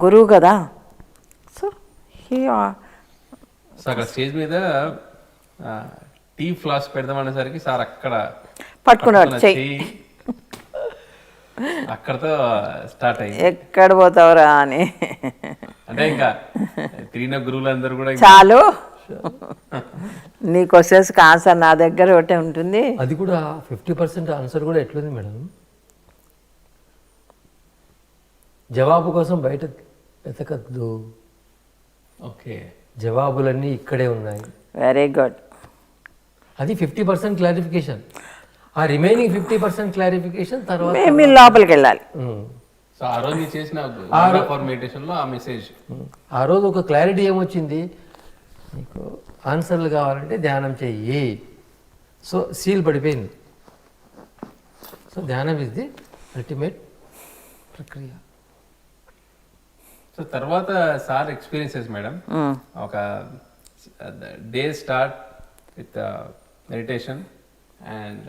గురువు కదా. సో అక్కడ స్టేజ్ మీద టీ ఫ్లాస్క్ పెడదామనేసరికి సార్ అక్కడ పట్టుకున్నాడు చెయ్యి, అక్కడతో స్టార్ట్ అయ్యింది. ఎక్కడ పోతావురా అని. అంటే ఇంకా తిరిగిన గురువులందరూ కూడా చాలు, నీ క్వశ్చన్స్కి ఆన్సర్ నా దగ్గర ఒకటే ఉంటుంది. అది కూడా 50% ఆన్సర్ కూడా ఎట్లుంది మేడం, జవాబు కోసం బయట వెతకద్దు, ఓకే, జవాబులన్నీ ఇక్కడే ఉన్నాయి. Very good. అది 50% క్లారిఫికేషన్. ఆ రిమైనింగ్ 50% క్లారిఫికేషన్ తర్వాత మీరు లోపలికి వెళ్ళాలి. సో ఆ రోజు చేసిన మెడిటేషన్లో ఆ మెసేజ్, ఆ రోజు ఒక క్లారిటీ ఏమొచ్చింది, నీకు ఆన్సర్లు కావాలంటే ధ్యానం చెయ్యి. సో సీల్ పడిపోయింది. సో ధ్యానం ఇస్ ది అల్టిమేట్ ప్రక్రియ. సో తర్వాత సార్ ఎక్స్పీరియన్సెస్ మేడం, ఒక day start with meditation and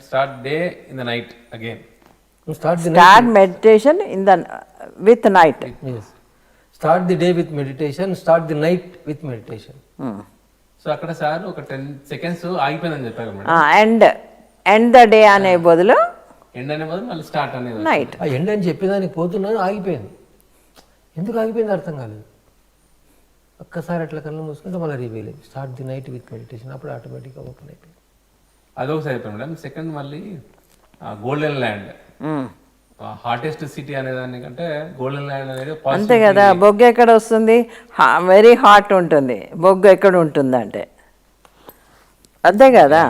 start day in the night again. Start meditation in the with night. Start the day with meditation, start the night with meditation. So అక్కడ sir ఒక 10 seconds ఆగిపోయిందని చెప్పారు madam. End the day అనే బదులు end అనే బదులు మళ్ళీ start అనేది night. ఆ ఎండ్ అని చెప్పేదానికి పోతున్నాను, ఆగిపోయింది. ఎందుకు ఆగిపోయింది అర్థం కాలేదు. ఒక్కసారి అట్లా కళ్ళు మూసుకుంటే మళ్ళీ రివీల్ అయింది, start the night with meditation. అప్పుడు ఆటోమేటిక్గా ఓపెన్ అయిపోయింది. అదొకసారి అయిపోయింది మేడం. సెకండ్ మళ్ళీ గోల్డెన్ ల్యాండ్, హాటెస్ట్ సిటీ అనేదానికంటే గోల్డెన్ ల్యాండ్ అనేది అంతే కదా. బొగ్గు ఎక్కడ వస్తుంది, వెరీ హాట్ ఉంటుంది. బొగ్గు ఎక్కడ ఉంటుంది అంటే అంతే కదా.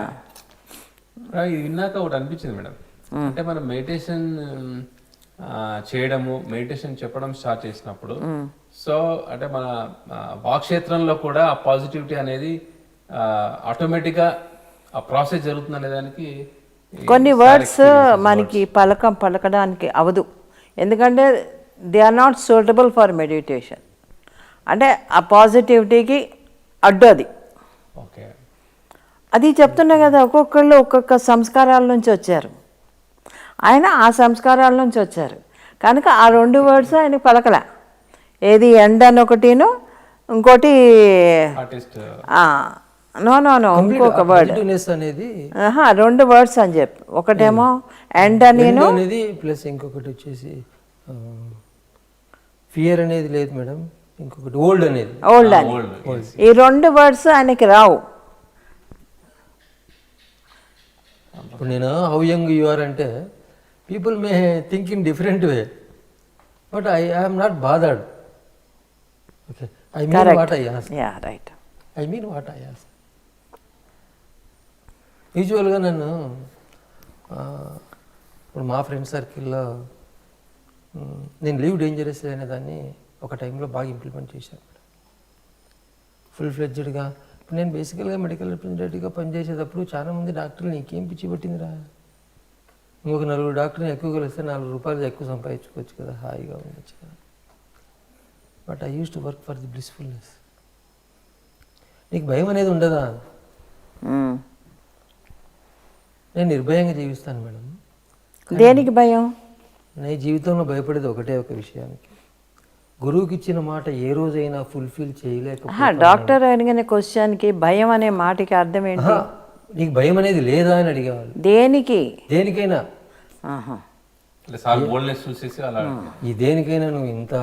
ఇది విన్నాక ఒకటి అనిపించింది మేడం, అంటే మనం మెడిటేషన్ చేయడము, మెడిటేషన్ చెప్పడం స్టార్ట్ చేసినప్పుడు, సో అంటే మన వాక్క్షేత్రంలో కూడా ఆ పాజిటివిటీ అనేది ఆటోమేటిక్గా ఆ ప్రాసెస్ జరుగుతుంది అనే దానికి కొన్ని వర్డ్స్ మనకి పలకడానికి అవదు, ఎందుకంటే they are not suitable for meditation. అంటే ఆ పాజిటివిటీకి అడ్డు అది. ఓకే, అది చెప్తున్నా కదా, ఒక్కొక్కళ్ళు ఒక్కొక్క సంస్కారాల నుంచి వచ్చారు. ఆయన ఆ సంస్కారాల నుంచి వచ్చారు కనుక ఆ 2 వర్డ్స్ ఆయన పలకలే. ఏది ఎండ్ అని ఒకటిను, ఇంకోటి ఆర్టిస్ట్ నో ఇంకొక వర్డ్ అనేది 2 వర్డ్స్ అని చెప్పి, ఒకటేమో ఎండ్ అని అనేది ప్లస్ ఇంకొకటి వచ్చేసి ఫియర్ అనేది లేదు మేడం, ఇంకొకటి ఓల్డ్ అనేది ఓల్డ్ అని. ఈ 2 వర్డ్స్ ఆయనకి రావు. ఇప్పుడు నేను హౌ యంగ్ యు ఆర్ అంటే people may think in different way, but I'm not bothered. Okay, I mean what I ask. Yeah right, I mean what I ask. యూజువల్గా నన్ను ఇప్పుడు మా ఫ్రెండ్ సర్కిల్లో నేను లీవ్ డేంజరస్ అనే దాన్ని ఒక టైంలో బాగా ఇంప్లిమెంట్ చేశాను ఫుల్ ఫ్లెడ్జ్డ్గా. ఇప్పుడు నేను బేసికల్గా మెడికల్ రిప్రజెంటేటివ్గా పనిచేసేటప్పుడు చాలామంది డాక్టర్లు నీకేం పిచ్చి పట్టిందిరా, ఇంకొక 4 డాక్టర్ని ఎక్కువ కలిస్తే 4 రూపాయలు ఎక్కువ సంపాదించుకోవచ్చు కదా, హాయిగా ఉండొచ్చు కదా. But I use to work for the blissfulness. నీకు భయం అనేది ఉండదా? నేను నిర్భయంగా జీవిస్తాను మేడం. దేనికి భయం? నేను జీవితంలో భయపడేది ఒకటే ఒక విషయానికి, గురువుకి ఇచ్చిన మాట ఏ రోజైనా ఫుల్ఫిల్ చేయలేక. డాక్టర్ అడిగిన క్వశ్చన్కి భయం అనే మాటకి అర్థం ఏంటి? నీకు భయం అనేది లేదా అని అడిగేవాళ్ళు. దేనికి? దేనికైనా చూసేసి అలా ఈ దేనికైనా నువ్వు ఇంత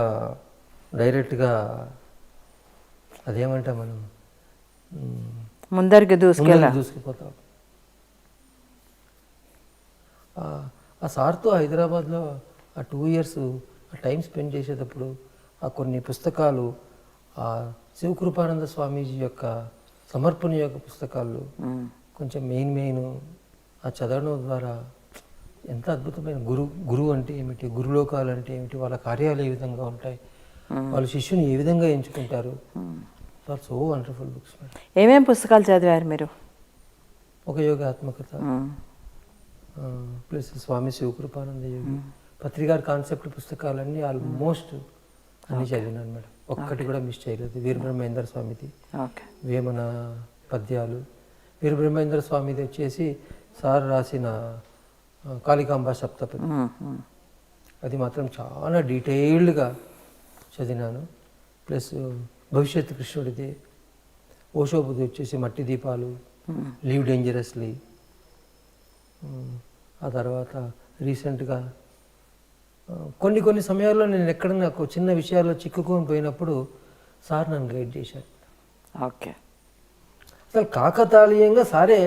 డైరెక్ట్గా అదేమంటా మనం ముందరికి దూసుకుపోతావు. ఆ సార్తో హైదరాబాద్లో ఆ 2 years ఆ టైం స్పెండ్ చేసేటప్పుడు ఆ కొన్ని పుస్తకాలు, ఆ శివకృపానంద స్వామీజీ యొక్క సమర్పణ యొక్క పుస్తకాలు కొంచెం మెయిన్ ఆ చదవడం ద్వారా ఎంత అద్భుతమైన గురువు అంటే ఏమిటి, గురులోకాలు అంటే ఏమిటి, వాళ్ళ కార్యాలు ఏ విధంగా ఉంటాయి, వాళ్ళ శిష్యుని ఏ విధంగా ఎంచుకుంటారు. So wonderful books. ఏమేం పుస్తకాలు చదివారు మీరు? ఒక యోగాత్మకత ప్లస్ స్వామి శివకృపానంద యోగి, పత్రికార్ కాన్సెప్ట్ పుస్తకాలన్నీ ఆల్మోస్ట్ అన్నీ చదివినాను మేడం. ఒక్కటి కూడా మిస్ చేయలేదు. వీరబ్రహ్మేంద్ర స్వామిది, వేమన పద్యాలు. వీరబ్రహ్మేంద్ర స్వామిది వచ్చేసి సార్ రాసిన కాళికాంబ సప్తపది, అది మాత్రం చాలా డీటెయిల్డ్గా చదివినాను. ప్లస్ భవిష్యత్ కృష్ణుడిది, ఓషోబుది వచ్చేసి మట్టి దీపాలు, లీవ్ డేంజరస్లీ. ఆ తర్వాత రీసెంట్గా కొన్ని సమయాల్లో నేను ఎక్కడ నాకు చిన్న విషయాల్లో చిక్కుకొని పోయినప్పుడు సార్ నన్ను గైడ్ చేశారు. ఓకే, అసలు కాకతాళీయంగా సారే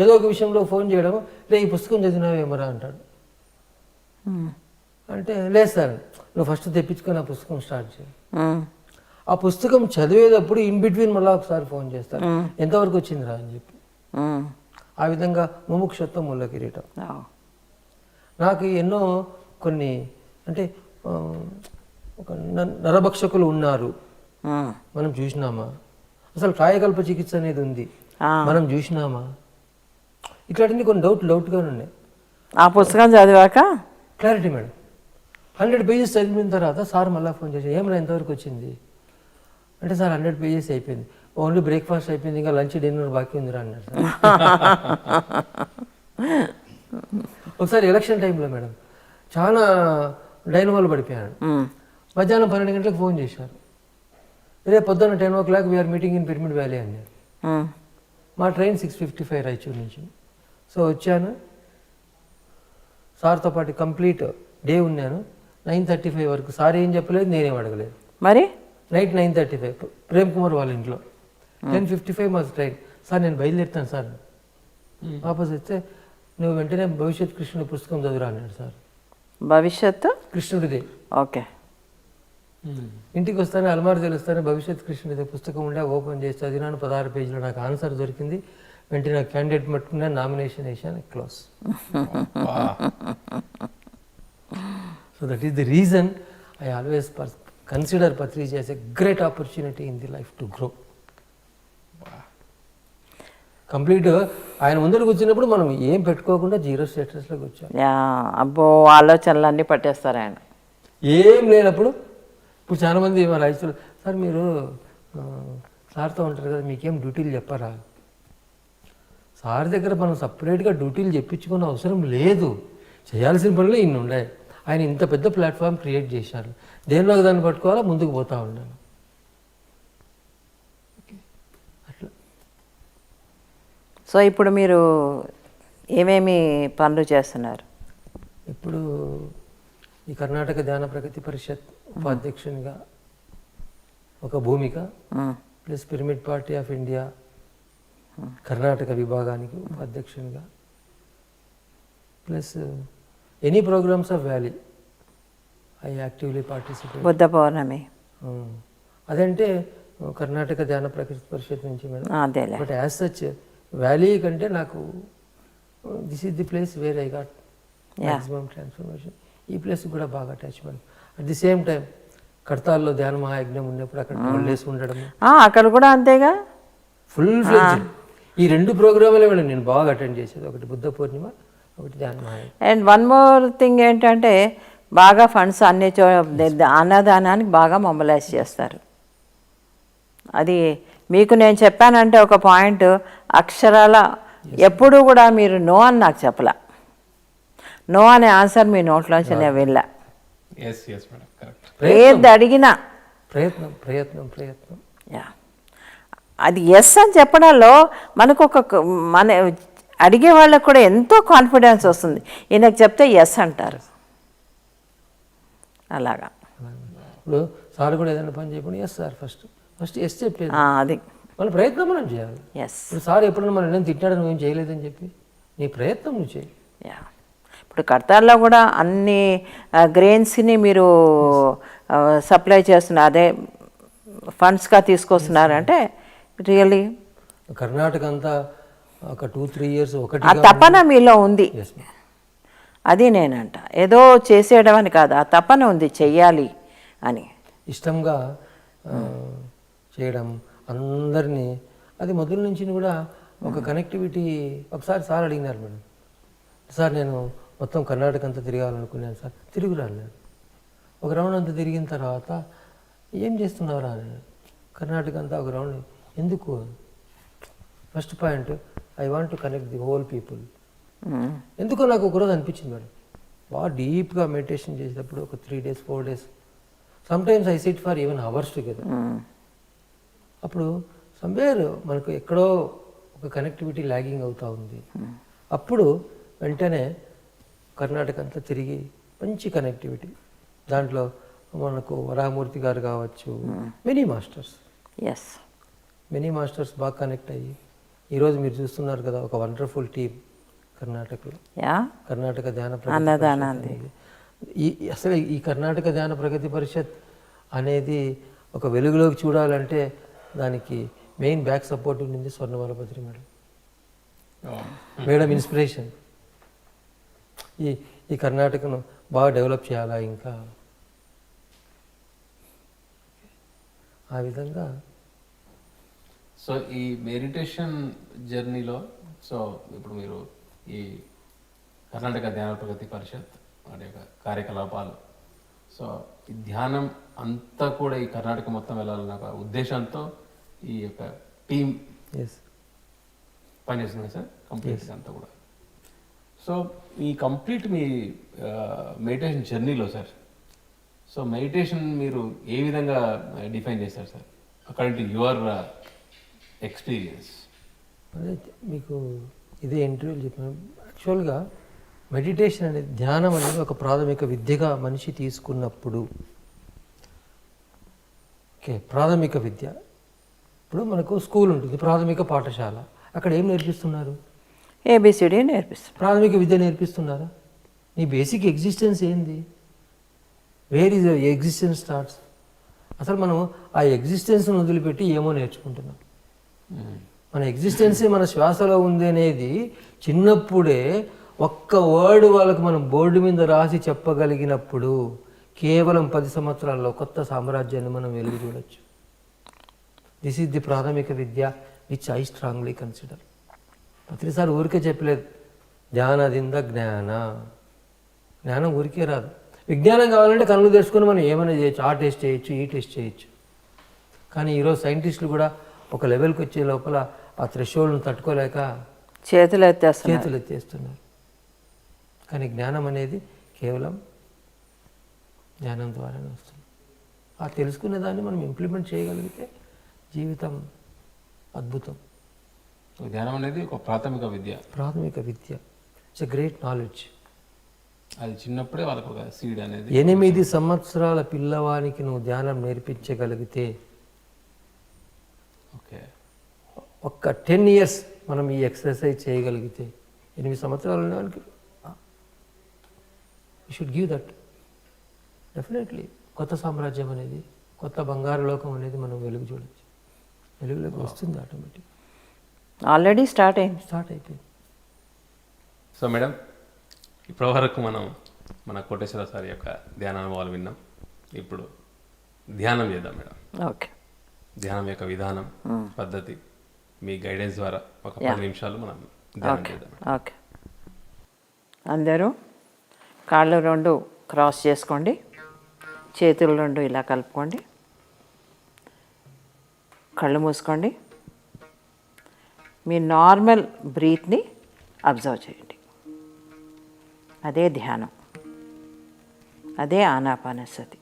ఏదో ఒక విషయంలో ఫోన్ చేయడం, ఈ పుస్తకం చదివినావేమరా అంటాడు. అంటే లేదు సార్, నువ్వు ఫస్ట్ తెప్పించుకొని ఆ పుస్తకం స్టార్ట్ చేయి. ఆ పుస్తకం చదివేటప్పుడు ఇన్ బిట్వీన్ మళ్ళీ ఒకసారి ఫోన్ చేస్తారు, ఎంతవరకు వచ్చిందిరా అని చెప్పి. ఆ విధంగా ముముక్షత్వం ముల్ల కిరీటం. నాకు ఎన్నో కొన్ని అంటే ఒక నరభక్షకులు ఉన్నారు, మనం చూసినామా? అసలు కాయకల్ప చికిత్స అనేది ఉంది, మనం చూసినామా? ఇట్లాంటివి కొన్ని డౌట్గా ఉన్నాయి. ఆ పుస్తకం చదివాక క్లారిటీ మేడం. 100 pages చదివిన తర్వాత సార్ మళ్ళీ ఫోన్ చేసి, ఏమైనా ఎంతవరకు వచ్చింది అంటే, సార్ 100 pages అయిపోయింది, ఓన్లీ బ్రేక్ఫాస్ట్ అయిపోయింది, ఇంకా లంచ్ డిన్నర్ బాకీ ఉందిరా అన్నారు సార్. ఒకసారి ఎలక్షన్ టైంలో మేడం చాలా డైనమాలు పడిపోయాడు. మధ్యాహ్నం 12 గంటలకు ఫోన్ చేశారు, రేపు పొద్దున్న 10 o'clock we're meeting in pyramid valley అన్నారు. మా ట్రైన్ 6:55 రాయచూరు నుంచి. సో వచ్చాను, సార్తో పాటు కంప్లీట్ డే ఉన్నాను. 9:35 వరకు సార్ ఏం చెప్పలేదు, నేనేం అడగలేదు. మరి నైట్ 9:35 ప్రేమ్ కుమార్ వాళ్ళ ఇంట్లో. 10:55 మా ట్రైన్. సార్ నేను బయలుదేరుతాను సార్. వాపస్ వస్తే నువ్వు వెంటనే భవిష్యత్ కృష్ణుడి పుస్తకం చదువురా అన్నాడు సార్. భవిష్యత్తు కృష్ణుడిదే. ఓకే. ఇంటికి వస్తానే అలమారు తెలుస్తానే భవిష్యత్ కృష్ణుడిదే పుస్తకం ఉండే, ఓపెన్ చేసి చదివినాను. 16 పేజీలో నాకు ఆన్సర్ దొరికింది. వెంటనే నాకు క్యాండిడేట్ పట్టుకున్నా, నామినేషన్ వేసాను, close. So that is the reason I always consider Patriji as a great opportunity in the life to grow. Complete ఆయన ముందర కూర్చున్నప్పుడు మనం ఏం పెట్టుకోకుండా జీరో స్టేటస్లో కూర్చోం. యా, అబ్బో ఆలోచనలు అన్నీ పట్టేస్తారు ఆయన. ఏం లేనప్పుడు ఇప్పుడు చాలామంది మా రైతులు, సార్ మీరు సార్తో ఉంటారు కదా, మీకేం డ్యూటీలు చెప్పరా? సార్ దగ్గర మనం సపరేట్గా డ్యూటీలు చెప్పించుకునే అవసరం లేదు. చేయాల్సిన పనులు ఇన్ని ఉన్నాయి. ఆయన ఇంత పెద్ద ప్లాట్ఫామ్ క్రియేట్ చేశారు. దేనిలో దాన్ని పట్టుకోవాలా, ముందుకు పోతూ ఉండాలి. అట్లా. సో ఇప్పుడు మీరు ఏమేమి పనులు చేస్తున్నారు? ఇప్పుడు ఈ కర్ణాటక ధ్యాన ప్రగతి పరిషత్ ఉపాధ్యక్షునిగా ఒక భూమిక, plus pyramid party of India Karnataka విభాగానికి ఉపాధ్యక్షునిగా, plus any programs of valley I actively participate. Buddha Purnima అదంటే కర్ణాటక ధ్యాన ప్రగతి పరిషత్ నుంచి మేడం. అదేలే. బట్ యాజ్ సచ్ వ్యాలీ కంటే నాకు this is the place where I got maximum transformation. ఈ ప్లేస్ కూడా బాగా attachment. At the same time కడతాల్లో ధ్యాన మహాయజ్ఞం ఉన్నప్పుడు అక్కడ హోల్డేస్ ఉండడం, అక్కడ కూడా అంతేగా, ఫుల్ ఫ్లెడ్జ్. ఈ 2 ప్రోగ్రాములే మేడం నేను బాగా అటెండ్ చేసేది. ఒకటి బుద్ధ పూర్ణిమ, ఒకటి ధ్యాన మహాయజ్ఞం. అండ్ వన్ మోర్ థింగ్ ఏంటంటే బాగా ఫండ్స్ అన్ని అన్నదానానికి బాగా మొబలైజ్ చేస్తారు. అది మీకు నేను చెప్పానంటే ఒక పాయింట్ అక్షరాల ఎప్పుడు కూడా మీరు నో అని నాకు చెప్పలా. నో అనే ఆన్సర్ మీ నోట్లోంచి నేను వెళ్ళా. ఏది అడిగినా ప్రయత్నం ప్రయత్నం ప్రయత్నం. యా, అది ఎస్ అని చెప్పడంలో మనకు మన అడిగే వాళ్ళకు కూడా ఎంతో కాన్ఫిడెన్స్ వస్తుంది. ఈయనకు చెప్తే ఎస్ అంటారు. అలాగా ఇప్పుడు సార్ కూడా ఏదైనా పని చేయకుండా ఎస్ సార్ ఫస్ట్ ఎస్ చెప్పేది. అది మన ప్రయత్నం మనం చేయాలి. ఎస్. ఇప్పుడు సార్ ఎప్పుడైనా మనం ఏదైనా తిట్టాడు, నువ్వేం చేయలేదని చెప్పి నీ ప్రయత్నం నువ్వు చేయి. యా, ఇప్పుడు కర్తార్లో కూడా అన్ని గ్రెయిన్స్ని మీరు సప్లై చేస్తున్నారు, అదే ఫండ్స్గా తీసుకొస్తున్నారంటే రియల్లీ కర్ణాటక అంతా ఒక 2-3 years ఒకటి ఆ తపన మీలో ఉంది. అది నేనంట, ఏదో చేసేయడం అని కాదు, ఆ తపన ఉంది చెయ్యాలి అని. ఇష్టంగా చేయడం అందరినీ, అది మొదటి నుంచి కూడా ఒక కనెక్టివిటీ. ఒకసారి సార్ అడిగినారు మేడం, సార్ నేను మొత్తం కర్ణాటక అంతా తిరగాలనుకున్నాను సార్. తిరుగురా అన్నాడు. ఒక రౌండ్ అంతా తిరిగిన తర్వాత ఏం చేస్తున్నారా అని, కర్ణాటక అంతా ఒక రౌండ్. ఎందుకు? First point, I want to connect the whole people. ఎందుకో నాకు ఒకరోజు అనిపించింది మేడం, బాగా డీప్గా మెడిటేషన్ చేసేటప్పుడు ఒక 3 days 4 days sometimes I SIT for even hours together. అప్పుడు సంవేర్ మనకు ఎక్కడో ఒక కనెక్టివిటీ లాగింగ్ అవుతూ ఉంది. అప్పుడు వెంటనే కర్ణాటక అంతా తిరిగి మంచి కనెక్టివిటీ, దాంట్లో మనకు వరాహమూర్తి గారు కావచ్చు, మెనీ మాస్టర్స్ బాగా కనెక్ట్ అయ్యి ఈరోజు మీరు చూస్తున్నారు కదా, ఒక వండర్ఫుల్ టీమ్ కర్ణాటకలో. కర్ణాటక ధ్యాన ప్రగతి అసలు ఈ కర్ణాటక ధ్యాన ప్రగతి పరిషత్ అనేది ఒక వెలుగులోకి చూడాలంటే దానికి మెయిన్ బ్యాక్ సపోర్ట్ ఉండింది స్వర్ణమాలపత్రి మేడం. Madam inspiration. ఈ కర్ణాటకను బాగా డెవలప్ చేయాలా ఇంకా, ఆ విధంగా. సో ఈ మెడిటేషన్ జర్నీలో, సో ఇప్పుడు మీరు ఈ కర్ణాటక ధ్యాన ప్రగతి పరిషత్ వాటి యొక్క కార్యకలాపాలు, సో ఈ ధ్యానం అంతా కూడా ఈ కర్ణాటక మొత్తం వెళ్ళాలన్న ఒక ఉద్దేశంతో ఈ యొక్క టీమ్ పనిచేస్తుంది సార్ కంప్లీట్గా అంతా కూడా. సో ఈ కంప్లీట్ మీ మెడిటేషన్ జర్నీలో సార్, సో మెడిటేషన్ మీరు ఏ విధంగా డిఫైన్ చేస్తారు sir according to your experience? అదే మీకు ఇదే ఇంటర్వ్యూలు చెప్పాను. యాక్చువల్గా మెడిటేషన్ అనేది, ధ్యానం అనేది ఒక ప్రాథమిక విద్యగా మనిషి తీసుకున్నప్పుడు, ప్రాథమిక విద్య. ఇప్పుడు మనకు స్కూల్ ఉంటుంది, ప్రాథమిక పాఠశాల, అక్కడ ఏం నేర్పిస్తున్నారు? ఏబిసిడి నేర్పిస్తున్నారు. ప్రాథమిక విద్య నేర్పిస్తున్నారా? నీ బేసిక్ ఎగ్జిస్టెన్స్ ఏంది? Where is existence starts? అసలు మనం ఆ ఎగ్జిస్టెన్స్ను వదిలిపెట్టి ఏమో నేర్చుకుంటున్నాం. మన ఎగ్జిస్టెన్సే మన శ్వాసలో ఉంది అనేది చిన్నప్పుడే ఒక్క వర్డ్ వాళ్ళకు మనం బోర్డు మీద రాసి చెప్పగలిగినప్పుడు కేవలం 10 సంవత్సరాల్లో కొత్త సామ్రాజ్యాన్ని మనం వెలుగు చూడొచ్చు. దిస్ ఈజ్ ది ప్రాథమిక విద్య విచ్ ఐ స్ట్రాంగ్లీ కన్సిడర్. ప్రతిసారి ఊరికే చెప్పలేదు. ధ్యానదింద జ్ఞానం ఊరికే రాదు. విజ్ఞానం కావాలంటే కళ్ళు తెరుచుకొని మనం ఏమైనా చేయొచ్చు, ఆ టెస్ట్ చేయొచ్చు, ఈ టెస్ట్ చేయొచ్చు. కానీ ఈరోజు సైంటిస్టులు కూడా ఒక లెవెల్కి వచ్చే లోపల ఆ థ్రెషోల్డ్ను తట్టుకోలేక చేతులు ఎత్తేస్తున్నారు. కానీ జ్ఞానం అనేది కేవలం జ్ఞానం ద్వారానే వస్తుంది. ఆ తెలుసుకునే దాన్ని మనం ఇంప్లిమెంట్ చేయగలిగితే జీవితం అద్భుతం. ధ్యానం అనేది ఒక ప్రాథమిక విద్య. It's a great knowledge. అది చిన్నప్పుడే వాళ్ళకు ఒక సీడ్ అనేది. 8 సంవత్సరాల పిల్లవానికి నువ్వు ధ్యానం నేర్పించగలిగితే ఓకే, ఒక్క 10 years మనం ఈ ఎక్సర్సైజ్ చేయగలిగితే 8 సంవత్సరాలు ఉన్నవానికి you should give that. Definitely కొత్త సామ్రాజ్యం అనేది, కొత్త బంగారు లోకం అనేది మనం చూడొచ్చు. వెలుగులోకి వస్తుంది ఆటోమేటిక్. ఆల్రెడీ స్టార్ట్ అయిపోయింది. సో మేడం, ఇప్పటి వరకు మనం మన కోటేశ్వర సార్ యొక్క ధ్యాన అనుభవాలు విన్నాం. ఇప్పుడు ధ్యానం చేద్దాం మేడం. ఓకే. ధ్యానం యొక్క విధానం, పద్ధతి మీ గైడెన్స్ ద్వారా ఒక 10 నిమిషాలు మనం ధ్యానం చేద్దాం. ఓకే. అందరూ కాళ్ళు 2 క్రాస్ చేసుకోండి, చేతులు 2 ఇలా కలుపుకోండి, కళ్ళు మూసుకోండి. మీ నార్మల్ బ్రీత్ని అబ్జర్వ్ చేయండి. అదే ధ్యానం, అదే ఆనాపానసతి.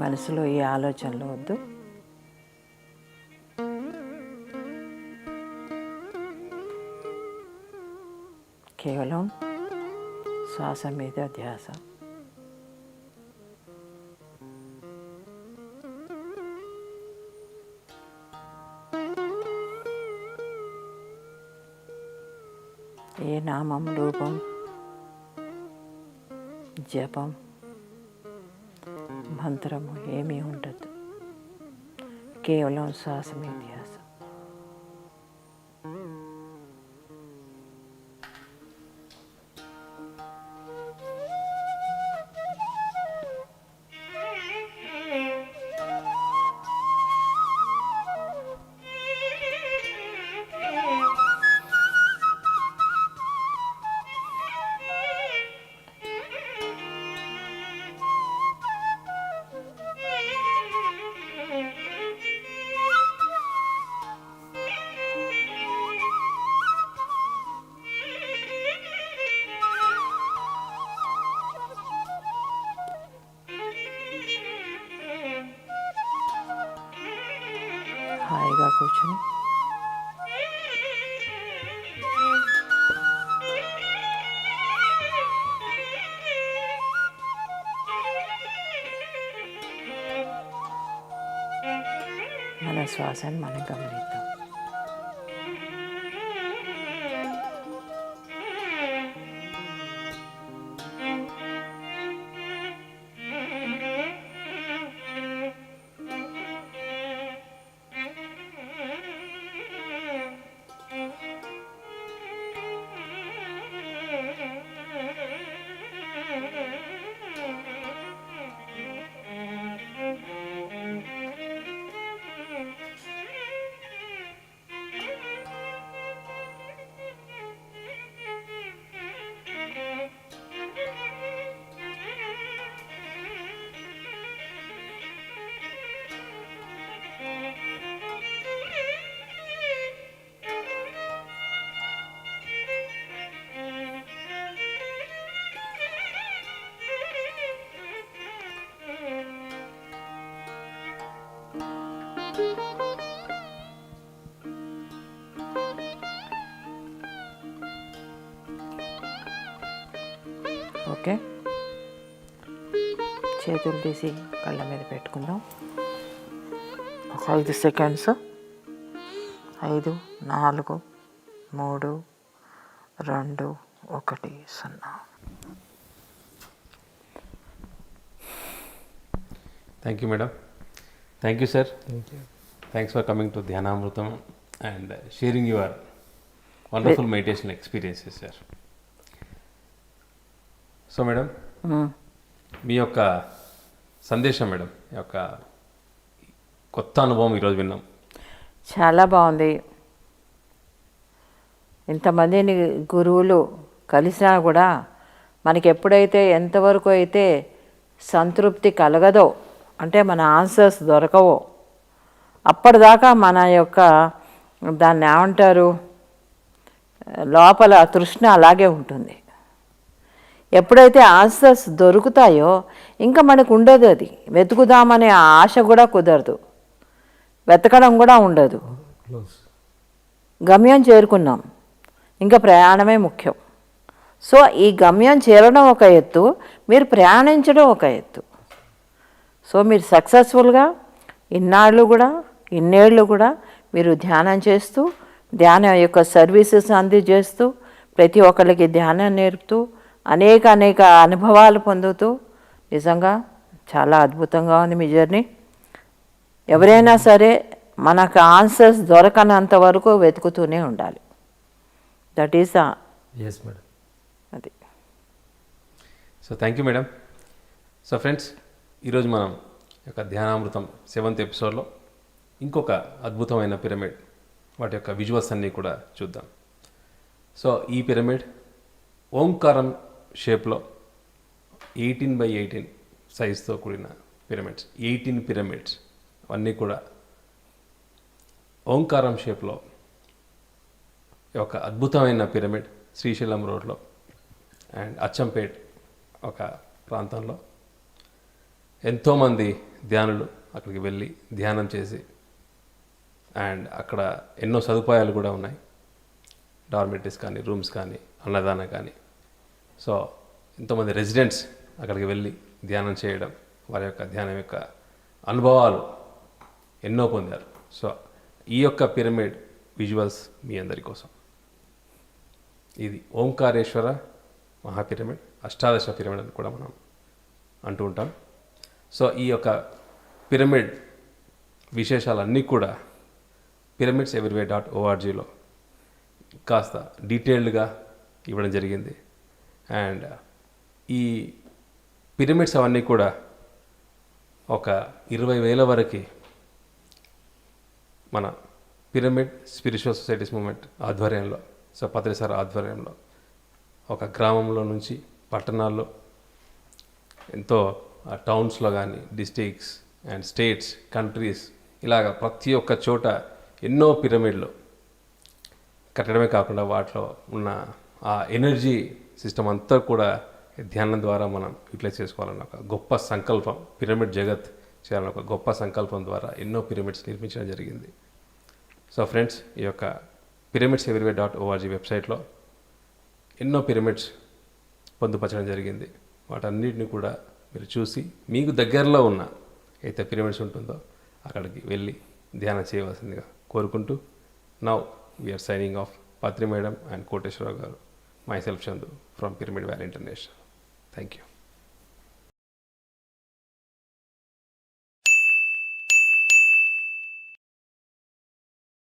మనసులో ఏ ఆలోచనలు వద్దు. కేవలం శ్వాస మీద ధ్యాస. ఏ నామం, రూపం, జపం, మంత్రము ఏమీ ఉండదు. కేవలం శ్వాస మీద ధ్యాస. హాయిగా కూర్చుని మన శ్వాసను మనం గమనిద్దాం. ఓకే, చేతులు తీసి కళ్ళ మీద పెట్టుకుందాం. ఒక 5 సెకండ్స్. 5, 4, 3, 2, 1, 0. Thank you madam. Thank you sir. Thanks for coming to Dhyanamrutham and sharing your wonderful meditation experiences sir. So madam, మీ యొక్క సందేశం మేడం, ఈ యొక్క కొత్త అనుభవం ఈరోజు విన్నాం. చాలా బాగుంది. ఇంతమందిని గురువులు కలిసినా కూడా మనకి ఎప్పుడైతే ఎంతవరకు అయితే సంతృప్తి కలగదో, అంటే మన ఆన్సర్స్ దొరకవో, అప్పటిదాకా మన యొక్క దాన్ని ఏమంటారు, లోపల తృష్ణ అలాగే ఉంటుంది. ఎప్పుడైతే ఆన్సర్స్ దొరుకుతాయో ఇంకా మనకు ఉండదు, అది వెతుకుదామనే ఆశ కూడా కుదరదు, వెతకడం కూడా ఉండదు. గమ్యం చేరుకున్నాం, ఇంకా ప్రయాణమే ముఖ్యం. సో ఈ గమ్యం చేరడం ఒక ఎత్తు, మీరు ప్రయాణించడం ఒక ఎత్తు. సో మీరు సక్సెస్ఫుల్గా ఇన్నేళ్ళు కూడా మీరు ధ్యానం చేస్తూ, ధ్యానం యొక్క సర్వీసెస్ అందజేస్తూ, ప్రతి ఒక్కరికి ధ్యానం నేర్పుతూ, అనేక అనుభవాలు పొందుతూ, నిజంగా చాలా అద్భుతంగా ఉంది మీ జర్నీ. ఎవరైనా సరే మనకు ఆన్సర్స్ దొరకనంత వరకు వెతుకుతూనే ఉండాలి. That is yes madam. అది. So thank you madam. So friends, ఈరోజు మనం యొక్క ధ్యానామృతం 7th ఎపిసోడ్లో ఇంకొక అద్భుతమైన పిరమిడ్, వాటి యొక్క విజువల్స్ అన్నీ కూడా చూద్దాం. సో ఈ పిరమిడ్ ఓంకారం షేప్లో 18x18 సైజ్తో కూడిన పిరమిడ్స్, 18 పిరమిడ్స్ అవన్నీ కూడా ఓంకారం షేప్లో ఒక అద్భుతమైన పిరమిడ్ శ్రీశైలం రోడ్లో అండ్ అచ్చంపేట్ ఒక ప్రాంతంలో ఎంతోమంది ధ్యానులు అక్కడికి వెళ్ళి ధ్యానం చేసి, అండ్ అక్కడ ఎన్నో సదుపాయాలు కూడా ఉన్నాయి, డార్మెటరీస్ కానీ, రూమ్స్ కానీ, అన్నదానం కానీ. సో ఎంతోమంది రెసిడెంట్స్ అక్కడికి వెళ్ళి ధ్యానం చేయడం, వారి యొక్క ధ్యానం యొక్క అనుభవాలు ఎన్నో పొందారు. సో ఈ యొక్క పిరమిడ్ విజువల్స్ మీ అందరి కోసం. ఇది ఓంకారేశ్వర మహాపిరమిడ్, అష్టాదశ పిరమిడ్ అని కూడా మనం అంటూ ఉంటాం. సో ఈ యొక్క పిరమిడ్ విశేషాలన్నీ కూడా pyramidsEverywhere.orgలో కాస్త డీటెయిల్డ్గా ఇవ్వడం జరిగింది. అండ్ ఈ పిరమిడ్స్ అవన్నీ కూడా ఒక 20,000 వరకు మన పిరమిడ్ స్పిరిచువల్ సొసైటీస్ మూమెంట్ ఆధ్వర్యంలో, సో పత్రి సార్ ఆధ్వర్యంలో ఒక గ్రామంలో నుంచి పట్టణాల్లో, ఎంతో టౌన్స్లో కానీ, డిస్ట్రిక్ట్స్ అండ్ స్టేట్స్, కంట్రీస్, ఇలాగ ప్రతి ఒక్క చోట ఎన్నో పిరమిడ్లు కట్టడమే కాకుండా వాటిలో ఉన్న ఆ ఎనర్జీ సిస్టమ్ అంతా కూడా ధ్యానం ద్వారా మనం యూటిలైజ్ చేసుకోవాలన్న ఒక గొప్ప సంకల్పం, పిరమిడ్ జగత్ చేయాలన్న ఒక గొప్ప సంకల్పం ద్వారా ఎన్నో పిరమిడ్స్ నిర్మించడం జరిగింది. సో ఫ్రెండ్స్, ఈ యొక్క pyramidsEverywhere.org వెబ్సైట్లో ఎన్నో పిరమిడ్స్ పొందుపరచడం జరిగింది. వాటన్నిటిని కూడా మీరు చూసి మీకు దగ్గరలో ఉన్న అయితే పిరమిడ్స్ ఉంటుందో అక్కడికి వెళ్ళి ధ్యానం చేయవలసిందిగా కోరుకుంటూ, now we're signing off. Patri madam and Koteswararao గారు, myself Chandu from Pyramid Valley International. Thank you.